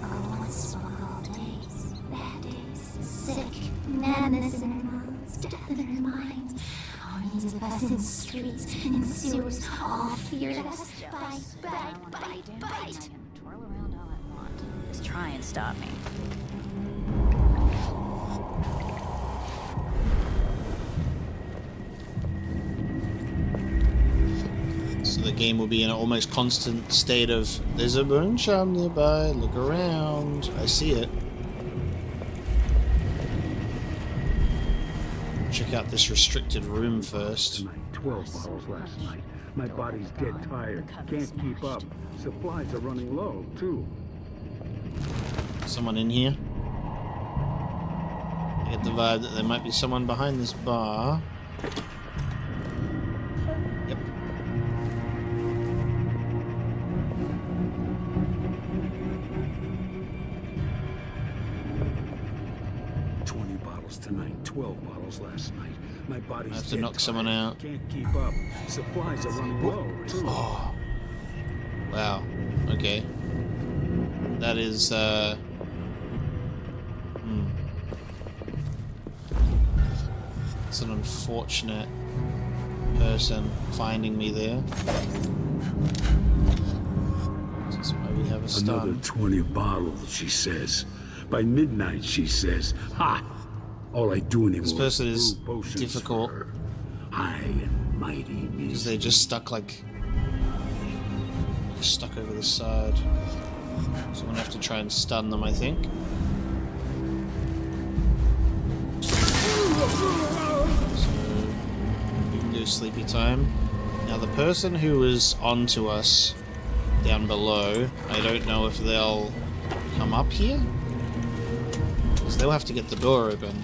Oh, once more days, bad days, sick, madness in our lungs, death in our minds. Armies of us in streets, in sewers, all feared us. Bite. Twirl around all I want. Just try and stop me. So the game will be in an almost constant state of, there's a bone charm nearby, look around. I see it. Check out this restricted room first. Tonight, 12 bottles last night. My body's dead tired. Can't keep up. Supplies are running low, too. Someone in here? I get the vibe that there might be someone behind this bar. Yep. Tonight, 12 bottles last night. My body's I have to knock someone out. Can't keep up. Supplies are running low, too. Oh. Wow. Okay. That is, It's an unfortunate person finding me there. That's why we have a stun. Another 20 bottles, she says. By midnight, she says. Ha! All I do anymore. This person is difficult high and mighty because they just stuck over the side. So I'm gonna have to try and stun them, I think. So we can go sleepy time. Now the person who was onto us down below, I don't know if they'll come up here, because they'll have to get the door open.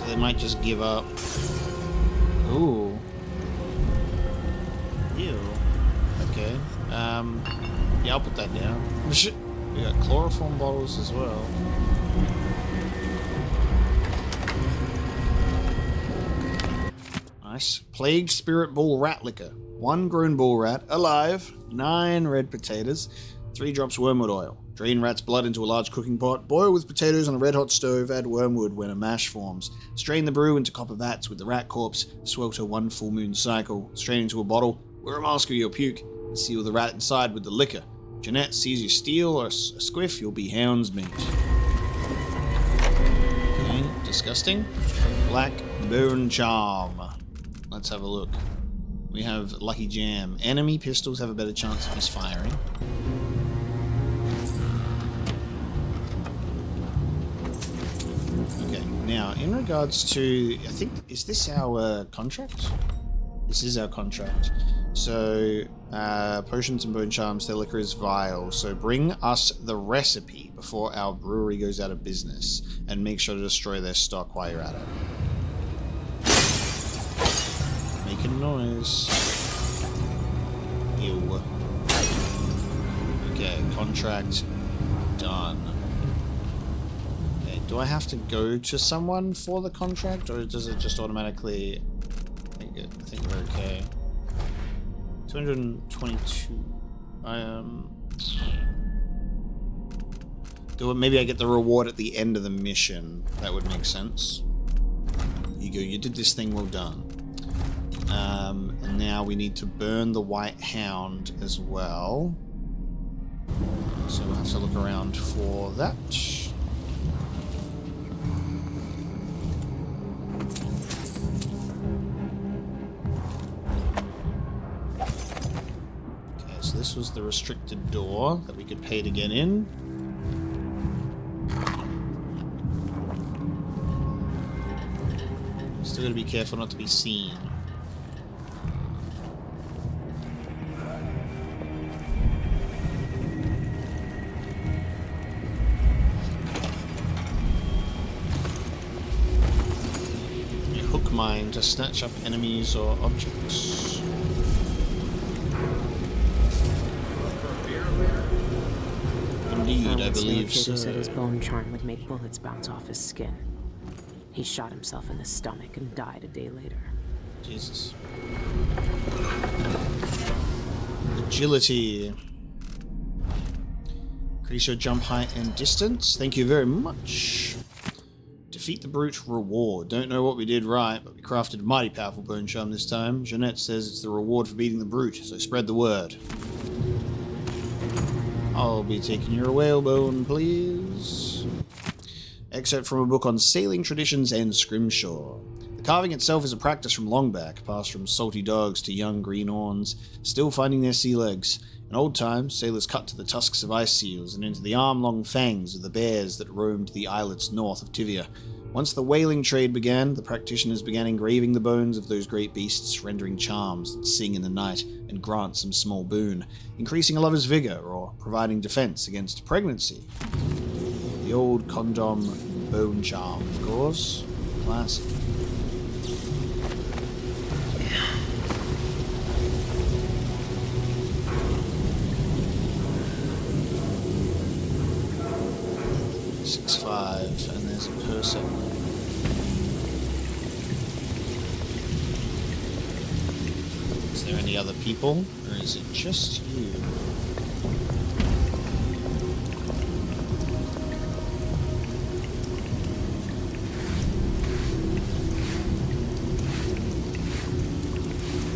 They might just give up. Ooh. Ew. Okay. Yeah, I'll put that down. We got chloroform bottles as well. Nice. Plague Spirit Bull Rat Liquor. 1 grown bull rat, alive. 9 red potatoes. 3 drops wormwood oil. Drain rat's blood into a large cooking pot. Boil with potatoes on a red-hot stove. Add wormwood when a mash forms. Strain the brew into copper vats with the rat corpse. Swelter 1 full moon cycle. Strain into a bottle. Wear a mask or you'll puke. Seal the rat inside with the liquor. Jeanette sees you steal or a squiff, you'll be hound's meat. Okay, disgusting. Black Bone Charm. Let's have a look. We have Lucky Jam. Enemy pistols have a better chance of misfiring. Okay, now in regards to, I think, is this our contract? This is our contract. So, potions and bone charms, their liquor is vile. So bring us the recipe before our brewery goes out of business. And make sure to destroy their stock while you're at it. Making noise. Ew. Okay, contract done. Okay, do I have to go to someone for the contract, or does it just automatically... I think we're okay. 222. Maybe I get the reward at the end of the mission. That would make sense. You go, you did this thing, well done. And now we need to burn the White Hound as well. So we'll have to look around for that. Okay, so this was the restricted door that we could pay to get in. Still gotta be careful not to be seen. flying to snatch up enemies or objects. Indeed, I believe so. Said his bone charm would make bullets bounce off his skin. He shot himself in the stomach and died a day later. Jesus. Agility. Increase your jump height and distance. Thank you very much. Defeat the brute reward. Don't know what we did right, but we crafted a mighty powerful bone charm this time. Jeanette says it's the reward for beating the brute, so spread the word. I'll be taking your whalebone, please. Excerpt from a book on sailing traditions and scrimshaw. The carving itself is a practice from long back, passed from salty dogs to young greenhorns, still finding their sea legs. In old times, sailors cut to the tusks of ice seals and into the arm-long fangs of the bears that roamed the islets north of Tivia. Once the whaling trade began, the practitioners began engraving the bones of those great beasts, rendering charms that sing in the night and grant some small boon, increasing a lover's vigor or providing defense against pregnancy. The old condom bone charm, of course. Classic. And there's a person. Is there any other people, or is it just you?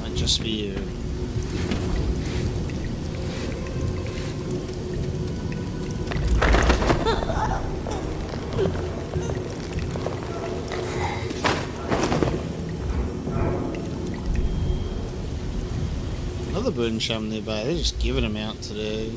Might just be you. Another bone charm nearby. They're just giving them out today.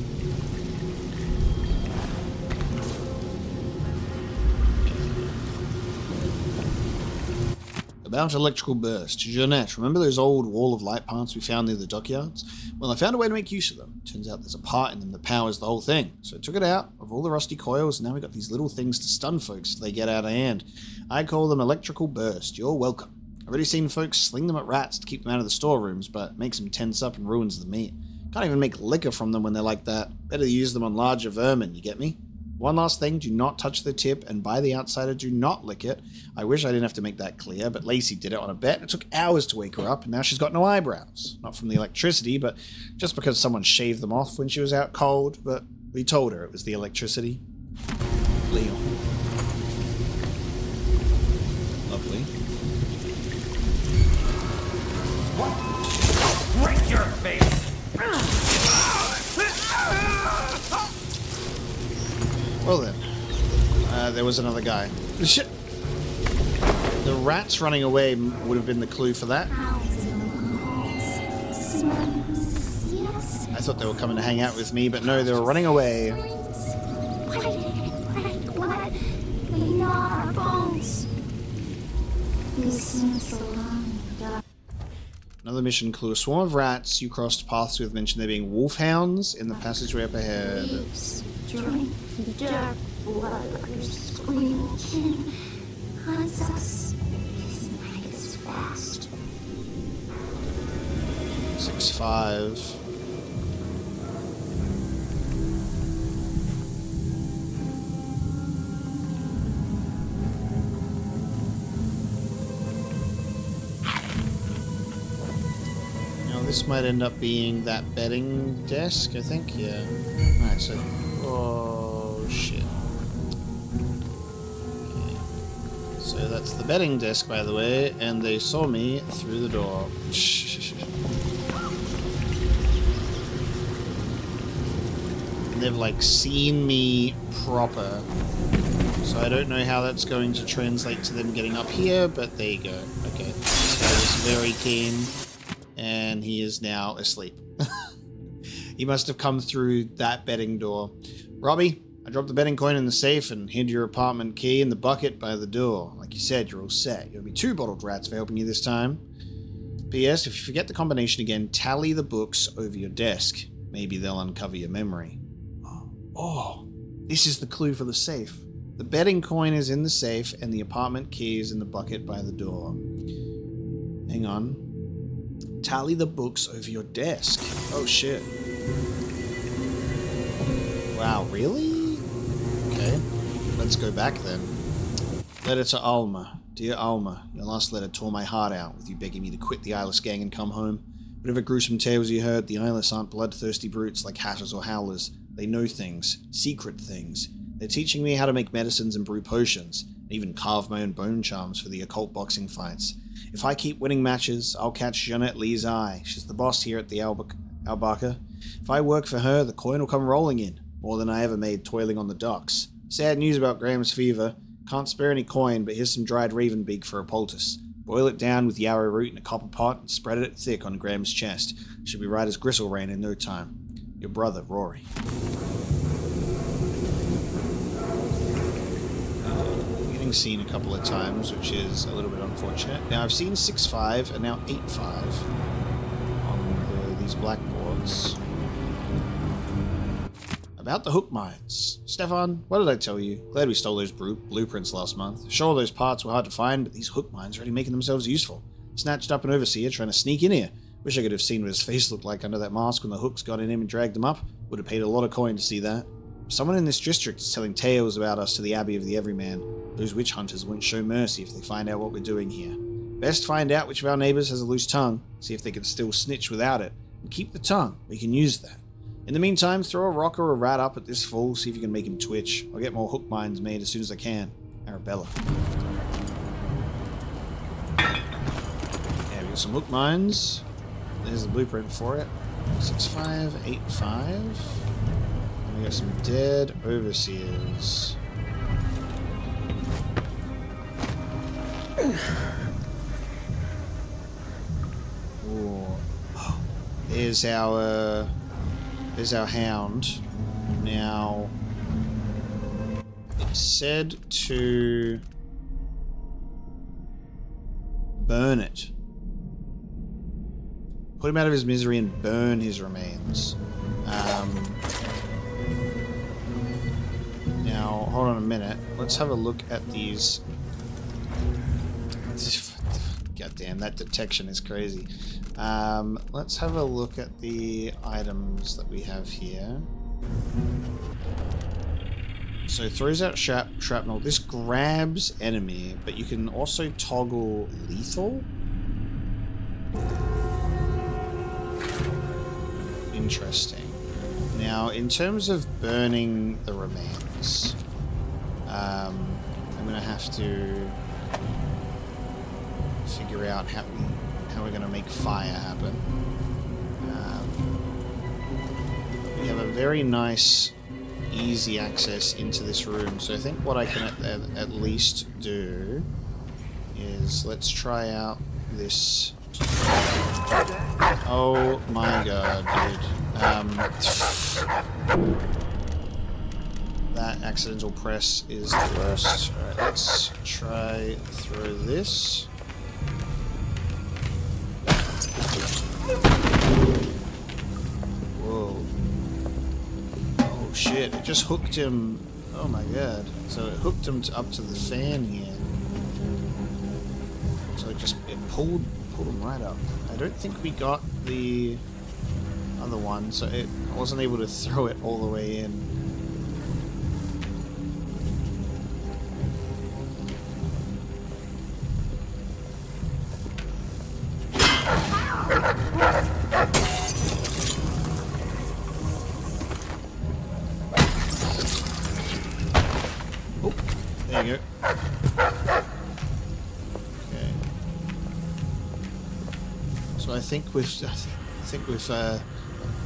About electrical burst. Jeanette, remember those old wall of light parts we found near the dockyards? Well, I found a way to make use of them. Turns out there's a part in them that powers the whole thing. So I took it out of all the rusty coils, and now we got these little things to stun folks if they get out of hand. I call them electrical burst. You're welcome. I've already seen folks sling them at rats to keep them out of the storerooms, but it makes them tense up and ruins the meat. Can't even make liquor from them when they're like that. Better use them on larger vermin, you get me? One last thing, do not touch the tip, and by the outsider, do not lick it. I wish I didn't have to make that clear, but Lacey did it on a bet, and it took hours to wake her up, and now she's got no eyebrows. Not from the electricity, but just because someone shaved them off when she was out cold, but we told her it was the electricity. Leon. Lovely. Break your face! Well then, there was another guy. Shit! The rats running away would have been the clue for that. I thought they were coming to hang out with me, but no, they were running away. Another mission clue. A swarm of rats you crossed paths with mentioned there being wolfhounds in the passageway up ahead. Drink dark blood, screaming, hunts us. His night is fast. 6-5. This might end up being that betting desk, I think. Yeah. Alright, so... Oh, shit. Okay. So that's the betting desk, by the way, and they saw me through the door. And they've, like, seen me proper. So I don't know how that's going to translate to them getting up here, but there you go. Okay. This guy was very keen. And he is now asleep. He must have come through that betting door. Robbie, I dropped the betting coin in the safe and hid your apartment key in the bucket by the door. Like you said, you're all set. You'll be 2 bottled rats for helping you this time. P.S. If you forget the combination again, tally the books over your desk. Maybe they'll uncover your memory. Oh, this is the clue for the safe. The betting coin is in the safe and the apartment key is in the bucket by the door. Hang on. Tally the books over your desk. Oh shit. Wow, really? Okay. Let's go back then. Letter to Alma. Dear Alma, your last letter tore my heart out with you begging me to quit the Eyeless gang and come home. Whatever gruesome tales you heard, the Eyeless aren't bloodthirsty brutes like hatters or howlers. They know things. Secret things. They're teaching me how to make medicines and brew potions, and even carve my own bone charms for the occult boxing fights. If I keep winning matches, I'll catch Jeanette Lee's eye. She's the boss here at the Albarca. If I work for her, the coin will come rolling in, more than I ever made toiling on the docks. Sad news about Graham's fever. Can't spare any coin, but here's some dried raven beak for a poultice. Boil it down with yarrow root in a copper pot and spread it thick on Graham's chest. Should be right as gristle rain in no time. Your brother, Rory. Getting seen a couple of times, which is a little bit unfortunate. Now, I've seen 6.5 and now 8.5 on these blackboards. About the hook mines. Stefan, what did I tell you? Glad we stole those blueprints last month. Sure, those parts were hard to find, but these hook mines are already making themselves useful. Snatched up an overseer trying to sneak in here. Wish I could have seen what his face looked like under that mask when the hooks got in him and dragged him up. Would have paid a lot of coin to see that. Someone in this district is telling tales about us to the Abbey of the Everyman. Those witch hunters won't show mercy if they find out what we're doing here. Best find out which of our neighbors has a loose tongue, see if they can still snitch without it, and keep the tongue. We can use that. In the meantime, throw a rock or a rat up at this fool, see if you can make him twitch. I'll get more hook mines made as soon as I can. Arabella. Yeah, we got some hook mines. There's the blueprint for it. 6.5, 8.5. And we got some dead overseers. Ooh. There's our hound. Now, it's said to burn it. Put him out of his misery and burn his remains. Now, hold on a minute. Let's have a look at these. God damn, that detection is crazy. Let's have a look at the items that we have here. So it throws out shrapnel. This grabs enemy, but you can also toggle lethal. Interesting. Now, in terms of burning the remains, I'm gonna have to figure out how we're going to make fire happen. We have a very nice, easy access into this room, so I think what I can at least do is let's try out this. Oh my god, dude. That accidental press is the worst. Alright, let's try through this. Whoa. Oh shit, it just hooked him. Oh my god. So it hooked him up to the fan here. So it pulled him right up. I don't think we got the other one, so I wasn't able to throw it all the way in.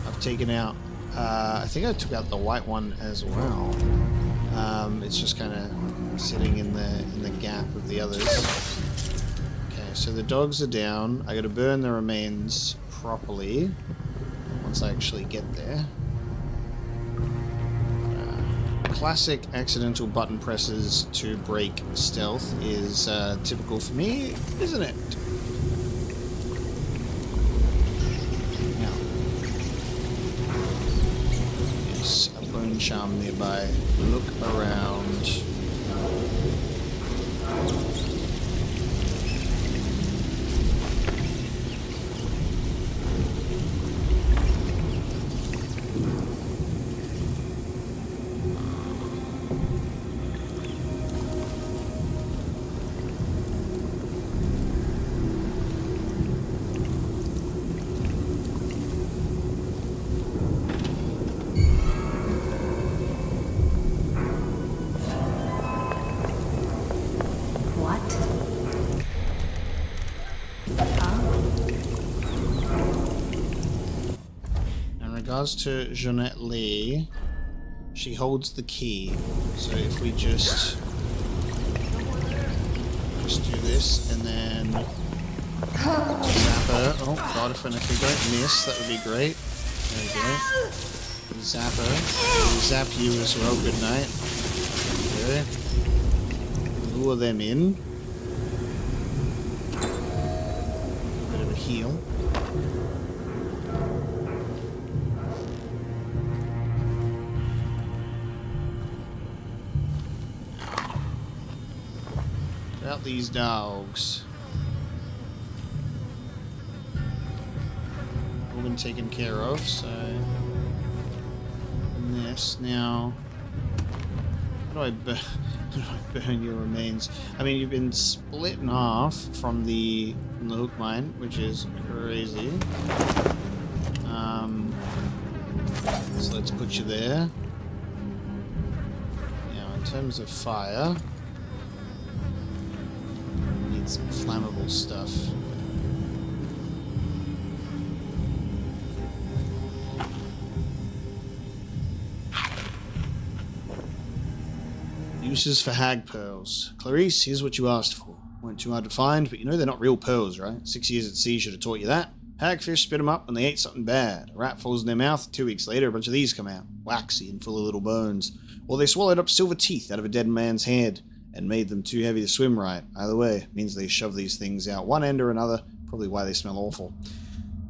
I've taken out, I think I took out the white one as well. It's just kind of sitting in the gap of the others. Okay, so the dogs are down. I gotta burn the remains properly once I actually get there. Classic accidental button presses to break stealth is typical for me, isn't it? Charm nearby. Look around. regards to Jeanette Lee, she holds the key. So if we just do this and then zap her. Oh god, if we don't miss, that would be great. There we go. Zap her. We'll zap you as well. Good night. Okay. Lure them in. Bit of a heal. About these dogs. All been taken care of, so. And this now. How do I burn your remains? I mean, you've been split in half from the hook mine, which is crazy. So let's put you there. Now, in terms of fire, we need some flammable stuff. Uses for hag pearls. Clarice, here's what you asked for. Weren't too hard to find, but you know they're not real pearls, right? 6 years at sea should have taught you that. Hagfish spit them up when they ate something bad. A rat falls in their mouth, 2 weeks later a bunch of these come out. Waxy and full of little bones. Or they swallowed up silver teeth out of a dead man's head and made them too heavy to swim right. Either way, it means they shove these things out one end or another, probably why they smell awful.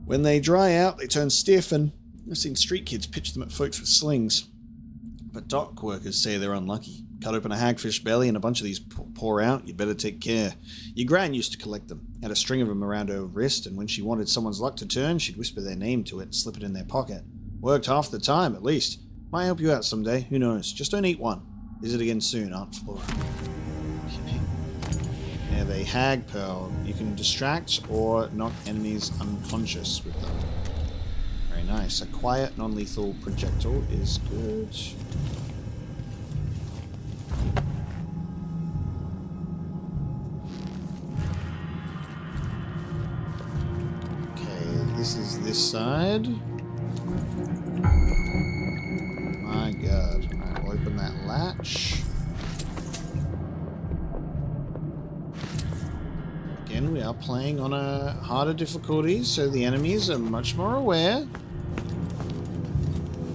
When they dry out, they turn stiff, and I've seen street kids pitch them at folks with slings. But dock workers say they're unlucky. Cut open a hagfish belly and a bunch of these pour out, you'd better take care. Your gran used to collect them, had a string of them around her wrist, and when she wanted someone's luck to turn, she'd whisper their name to it and slip it in their pocket. Worked half the time, at least. Might help you out someday, who knows. Just don't eat one. Visit again soon, Aunt Flora. Okay. They have a hag pearl. You can distract or knock enemies unconscious with them. Very nice. A quiet, non-lethal projectile is good. This is this side. My god. Alright, we'll open that latch. Again, we are playing on a harder difficulty, so the enemies are much more aware.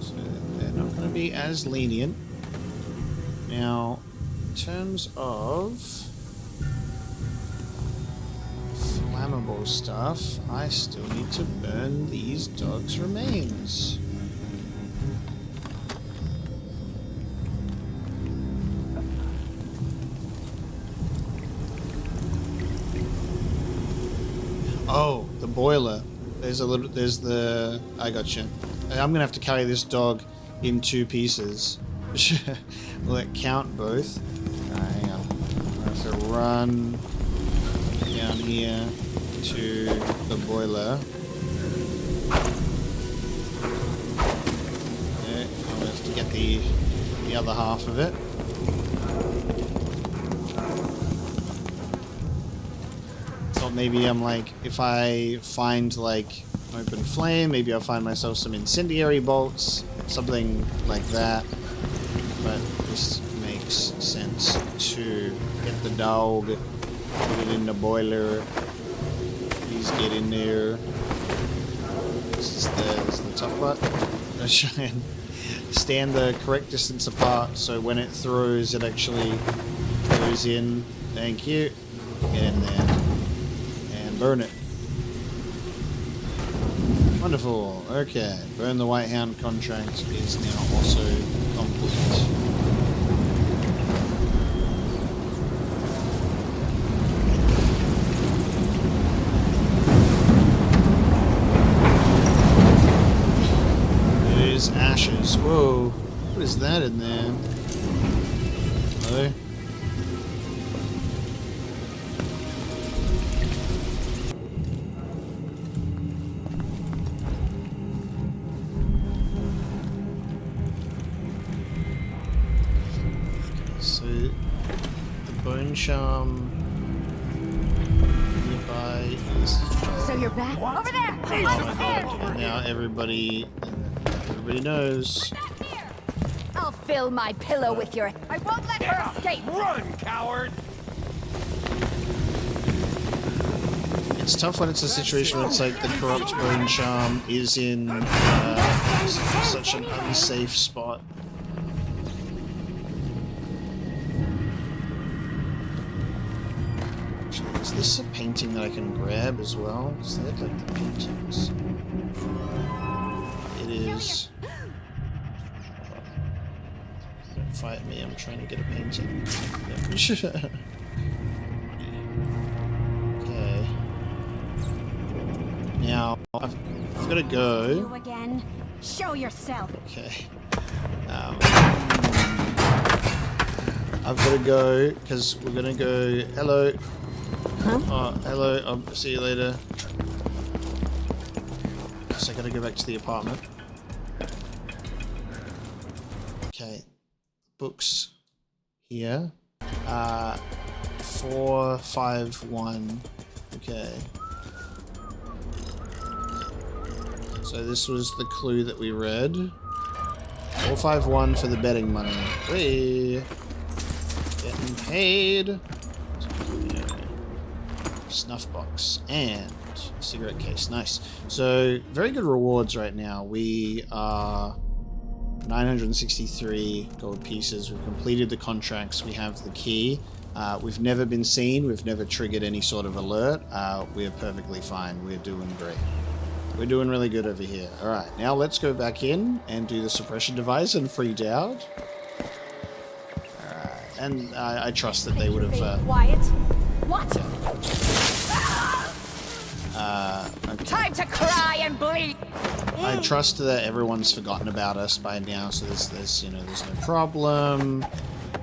So they're not going to be as lenient. Now, in terms of flammable stuff, I still need to burn these dogs' remains. Oh, the boiler. There's the... I gotcha. I'm gonna have to carry this dog in 2 pieces. Will it count both? Hang on. I have to run down here to the boiler. Okay, I'll have to get the other half of it. So maybe I'm like, if I find like open flame, maybe I'll find myself some incendiary bolts, something like that. But this makes sense to get the dog, put it in the boiler. Please get in there. This is the tough part. I'm gonna try and stand the correct distance apart so when it throws, it actually goes in. Thank you. Get in there. And burn it. Wonderful. Okay. Burn the White Hound contract is now also complete. Ashes. Whoa. What is that in there? Hello? So, the bone charm nearby is... So you're back? Over there! Oh my god, and now everybody Everybody knows. I'll fill my pillow with your... I won't let her escape! Run, coward! It's tough when it's a situation where it's like the corrupt bone charm is in such an unsafe spot. Actually, is this a painting that I can grab as well? Because they look like the paintings. It is. Don't fight me, I'm trying to get a painting. Yep. Okay. Now, I've got to go. You again? Show yourself. Okay. I've got to go because we're going to go. Hello. Huh? Oh, hello. I'll see you later. Guess I got to go back to the apartment. Okay. Books here. 451. Okay. So this was the clue that we read. 451 for the betting money. Whee! Getting paid. Snuff box and cigarette case. Nice. So very good rewards right now. We are 963 gold pieces. We've completed the contracts. We have the key. We've never been seen. We've never triggered any sort of alert. We're perfectly fine. We're doing great. We're doing really good over here. Alright, now let's go back in and do the suppression device and free Dowd. Alright, and I trust that they would have... Quiet. What? Okay. Time to cry and bleed! I trust that everyone's forgotten about us by now, so there's no problem.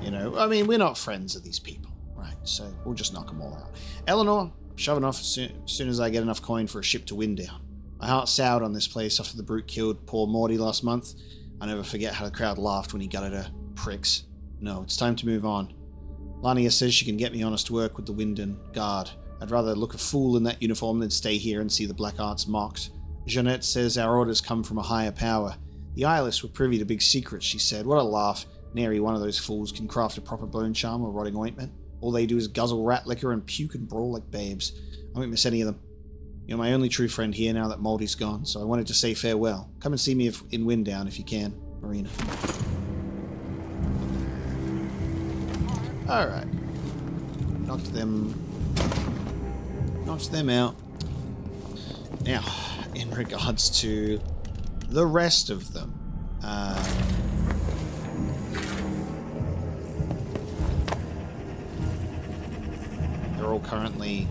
You know, I mean, we're not friends of these people, right? So we'll just knock them all out. Eleanor, I'm shoving off as soon as I get enough coin for a ship to Winddown. My heart soured on this place after the brute killed poor Morty last month. I never forget how the crowd laughed when he gutted her. Pricks. No, it's time to move on. Lania says she can get me honest work with the Winden Guard. I'd rather look a fool in that uniform than stay here and see the black arts mocked. Jeanette says our orders come from a higher power. The Eyeless were privy to big secrets, she said. What a laugh. Nary one of those fools can craft a proper bone charm or rotting ointment. All they do is guzzle rat liquor and puke and brawl like babes. I won't miss any of them. You're my only true friend here now that Moldy's gone, so I wanted to say farewell. Come and see me in Winddown if you can, Marina. Alright. Knocked them out. Now, in regards to the rest of them, they're all currently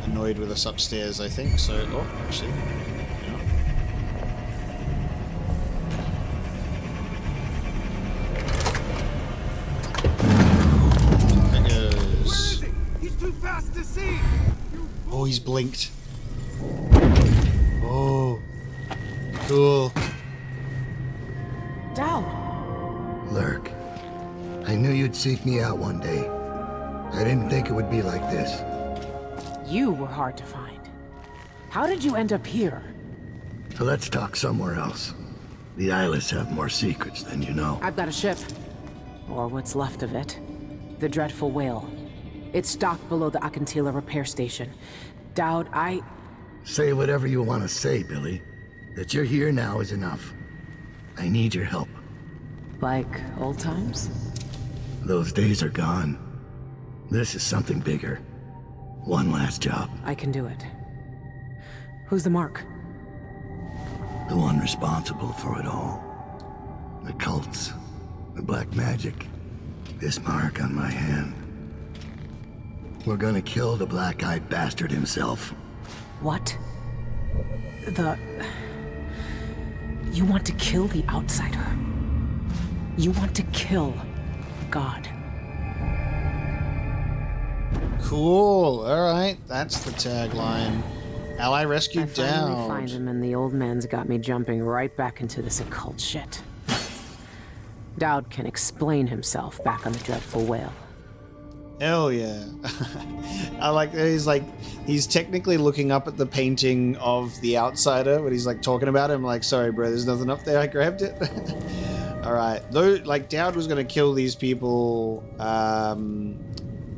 annoyed with us upstairs, I think. So, oh, actually, yeah. There goes. He's too fast to see. Oh, he's blinked. Oh, cool. Dowd. Lurk, I knew you'd seek me out one day. I didn't think it would be like this. You were hard to find. How did you end up here? So let's talk somewhere else. The Eyeless have more secrets than you know. I've got a ship. Or what's left of it. The Dreadful Whale. It's docked below the Akantila repair station. Dowd, Say whatever you want to say, Billy. That you're here now is enough. I need your help. Like old times? Those days are gone. This is something bigger. One last job. I can do it. Who's the mark? The one responsible for it all. The cults. The black magic. This mark on my hand. We're gonna kill the black-eyed bastard himself. What? You want to kill the Outsider? You want to kill God? Cool. Alright, that's the tagline. Ally rescued I finally Dowd. find him, and the old man's got me jumping right back into this occult shit. Dowd can explain himself back on the Dreadful Whale. Hell yeah. I like that he's technically looking up at the painting of the outsider when he's like talking about him, like, sorry bro, there's nothing up there, I grabbed it. Alright. Though like Dowd was gonna kill these people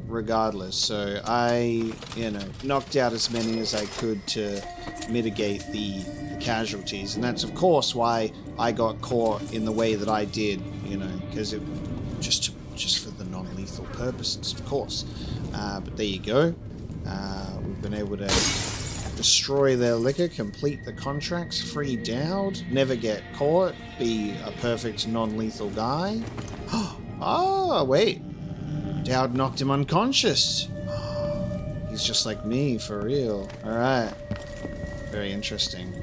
regardless, so I, knocked out as many as I could to mitigate the casualties, and that's of course why I got caught in the way that I did, because it just for the non-lethal purposes, of course. But there you go. We've been able to destroy their liquor, complete the contracts, free Dowd, never get caught, be a perfect non-lethal guy. Oh, wait. Dowd knocked him unconscious. He's just like me, for real. Alright. Very interesting.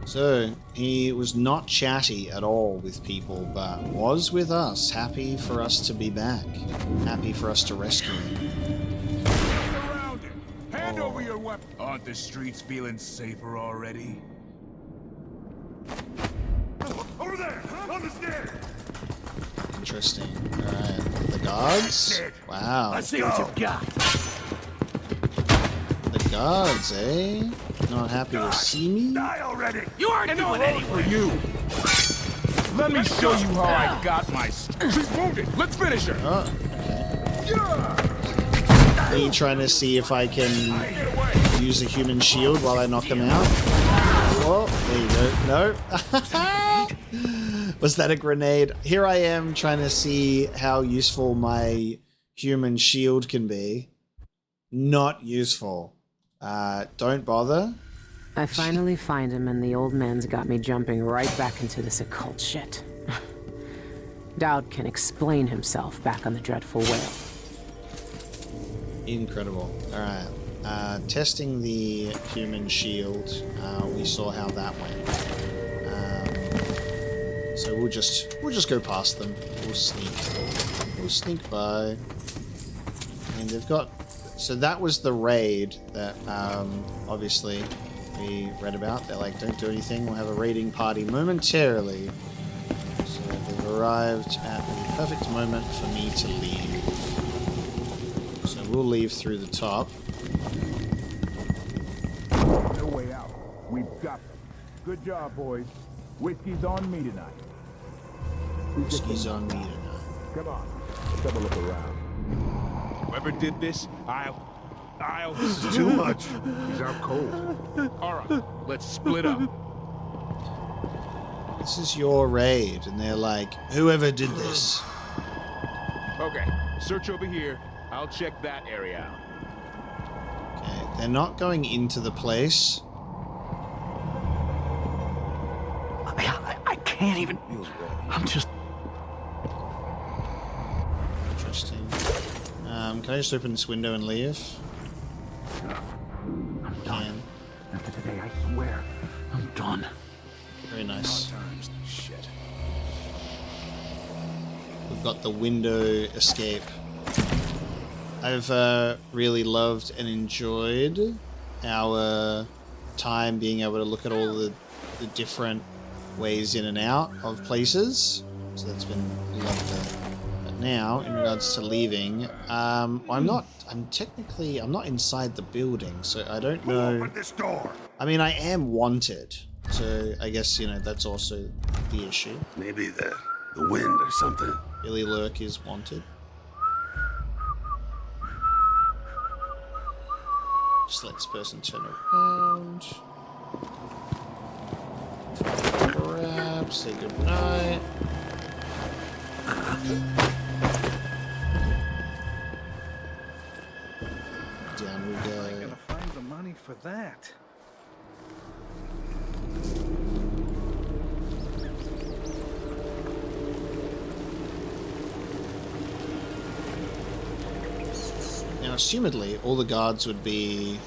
So, he was not chatty at all with people, but was with us, happy for us to be back. Happy for us to rescue him. Around it. Hand over your weapon. Aren't the streets feeling safer already? Over there! On the stairs! Interesting. Alright. The guards? Wow. Let's see what you've got. The guards, eh? Not happy to see me? Die already! You aren't doing anything. For you. Let me show you how I got my... She's wounded. Let's finish her. Oh. Are you trying to see if I can use a human shield while I knock him out? Oh, there you go. No. Was that a grenade? Here I am trying to see how useful my human shield can be. Not useful. Don't bother. I finally find him, and the old man's got me jumping right back into this occult shit. Dowd can explain himself back on the dreadful whale. Incredible. Alright. Testing the human shield. We saw how that went. So we'll just go past them. We'll sneak by. And they've got... So that was the raid that, obviously, we read about. They're like, don't do anything, we'll have a raiding party momentarily. So they've arrived at the perfect moment for me to leave. So we'll leave through the top. No way out. We've got them. Good job, boys. Whiskey's on me tonight. Whiskey's on me tonight. Come on. Let's have a look around. Whoever did this, This is too much. He's out cold. All right, let's split up. This is your raid, and they're like, whoever did this. Okay, search over here. I'll check that area out. Okay, they're not going into the place. I can't even... I'm just... Interesting. Can I just open this window and leave? I'm done. After today, I swear, I'm done. Very nice. Shit. We've got the window escape. I've really loved and enjoyed our time being able to look at all the different ways in and out of places. So that's been lovely. But now, in regards to leaving, I'm not inside the building, so I don't know. Open this door. I mean, I am wanted, so I guess, that's also the issue. Maybe the wind or something. Billy Lurk is wanted. Just let this person turn around. Grab, say goodnight. Down we go. How am I gonna find the money for that? Now, assumedly, all the guards would be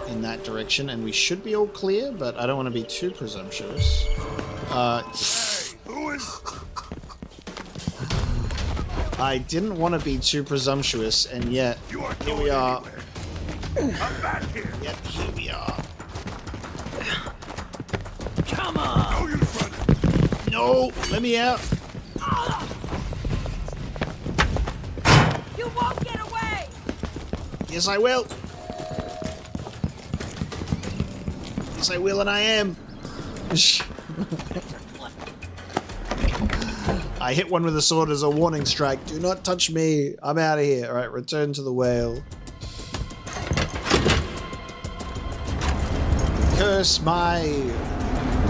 in that direction, and we should be all clear, but I don't want to be too presumptuous. Who is... I didn't want to be too presumptuous, and yet, here we are. I'm back here. Yet, here we are. Come on! No use running. No! Let me out! Yes, I will. Yes, I will, and I am. I hit one with a sword as a warning strike. Do not touch me. I'm out of here. All right, return to the whale. Curse my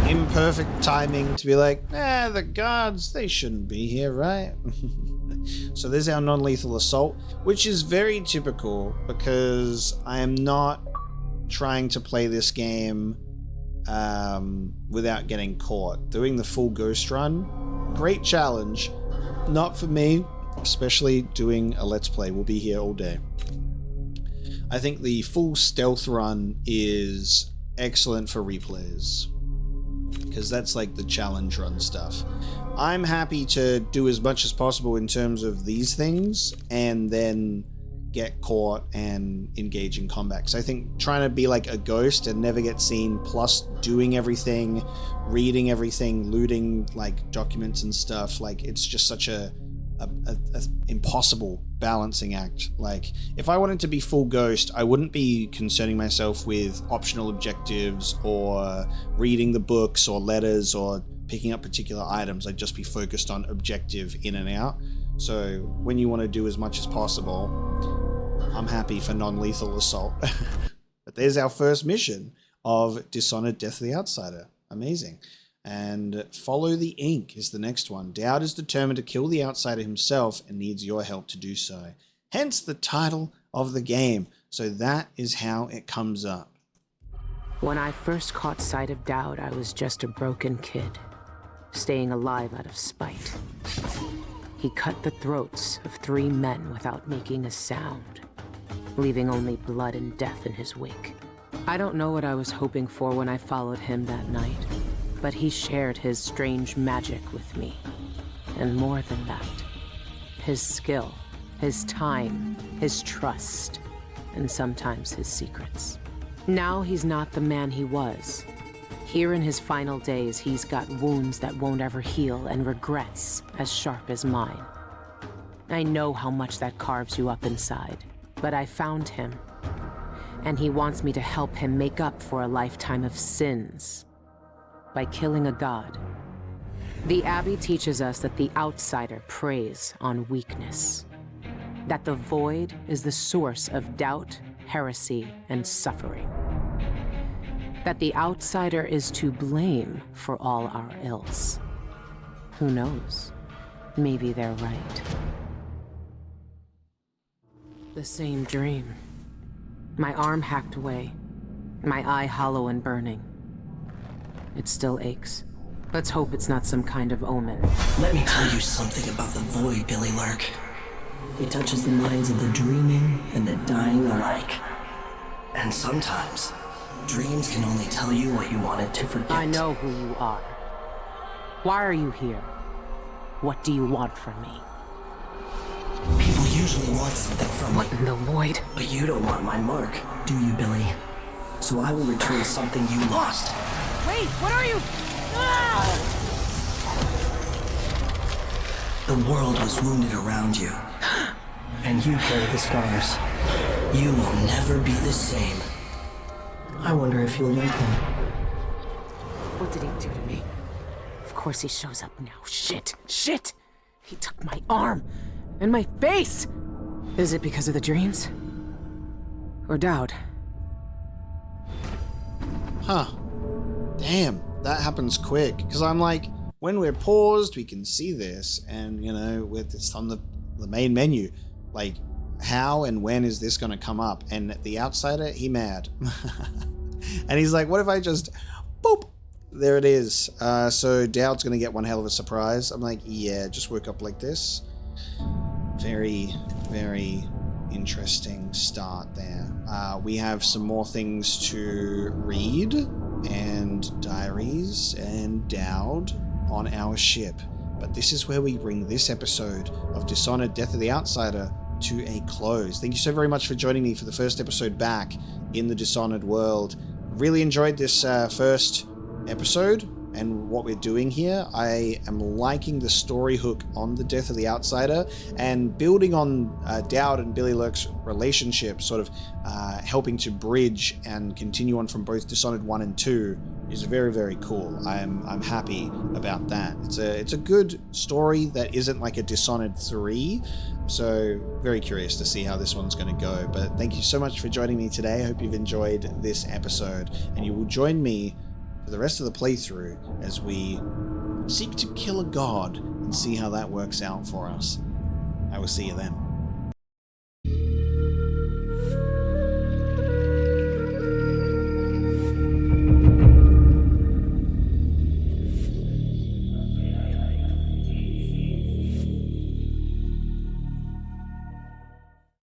imperfect timing to be like, the guards, they shouldn't be here, right? So there's our non-lethal assault, which is very typical because I am not trying to play this game without getting caught. Doing the full ghost run, great challenge. Not for me, especially doing a let's play. We'll be here all day. I think the full stealth run is excellent for replayers because that's like the challenge run stuff. I'm happy to do as much as possible in terms of these things and then get caught and engage in combat. Because I think trying to be like a ghost and never get seen, plus doing everything, reading everything, looting like documents and stuff, like it's just such a impossible balancing act. Like if I wanted to be full ghost, I wouldn't be concerning myself with optional objectives or reading the books or letters or picking up particular items. I'd just be focused on objective in and out. So when you want to do as much as possible, I'm happy for non-lethal assault. But there's our first mission of Dishonored Death of the Outsider. Amazing. And Follow the Ink is the next one. Dowd is determined to kill the Outsider himself and needs your help to do so. Hence the title of the game. So that is how it comes up. When I first caught sight of Dowd, I was just a broken kid, staying alive out of spite. He cut the throats of 3 men without making a sound, leaving only blood and death in his wake. I don't know what I was hoping for when I followed him that night, but he shared his strange magic with me. And more than that, his skill, his time, his trust, and sometimes his secrets. Now he's not the man he was. Here in his final days, he's got wounds that won't ever heal and regrets as sharp as mine. I know how much that carves you up inside, but I found him, and he wants me to help him make up for a lifetime of sins by killing a god. The Abbey teaches us that the outsider preys on weakness, that the void is the source of doubt, heresy, and suffering, that the outsider is to blame for all our ills. Who knows? Maybe they're right. The same dream. My arm hacked away, my eye hollow and burning. It still aches. Let's hope it's not some kind of omen. Let me tell you something about the void, Billy Lurk. It touches the minds of the dreaming and the dying alike. And sometimes, dreams can only tell you what you wanted to forget. I know who you are. Why are you here? What do you want from me? People usually want something from me. What in the void? But you don't want my mark, do you, Billy? So I will return something you lost. Wait, what are you? Ah! The world was wounded around you. And you carry the scars. You will never be the same. I wonder if you'll like them. What did he do to me? Of course he shows up now. Shit! Shit! He took my arm! And my face! Is it because of the dreams? Or Dowd? Huh. Damn, that happens quick. Because I'm like, when we're paused, we can see this. And, you know, it's on the main menu. Like, how and when is this going to come up? And the outsider, he mad. And he's like, what if I just... Boop! There it is. So Dowd's going to get one hell of a surprise. I'm like, yeah, just work up like this. Very, very interesting start there. We have some more things to read, and diaries, and Dowd on our ship. But this is where we bring this episode of Dishonored Death of the Outsider to a close. Thank you so very much for joining me for the first episode back in the Dishonored world. Really enjoyed this first episode, and what we're doing here. I am liking the story hook on the death of the Outsider, and building on Dowd and Billy Lurk's relationship, sort of helping to bridge and continue on from both Dishonored 1 and 2 is very, very cool. I'm happy about that. It's a good story that isn't like a Dishonored 3, so very curious to see how this one's going to go. But thank you so much for joining me today. I hope you've enjoyed this episode, and you will join me for the rest of the playthrough as we seek to kill a god and see how that works out for us. I will see you then.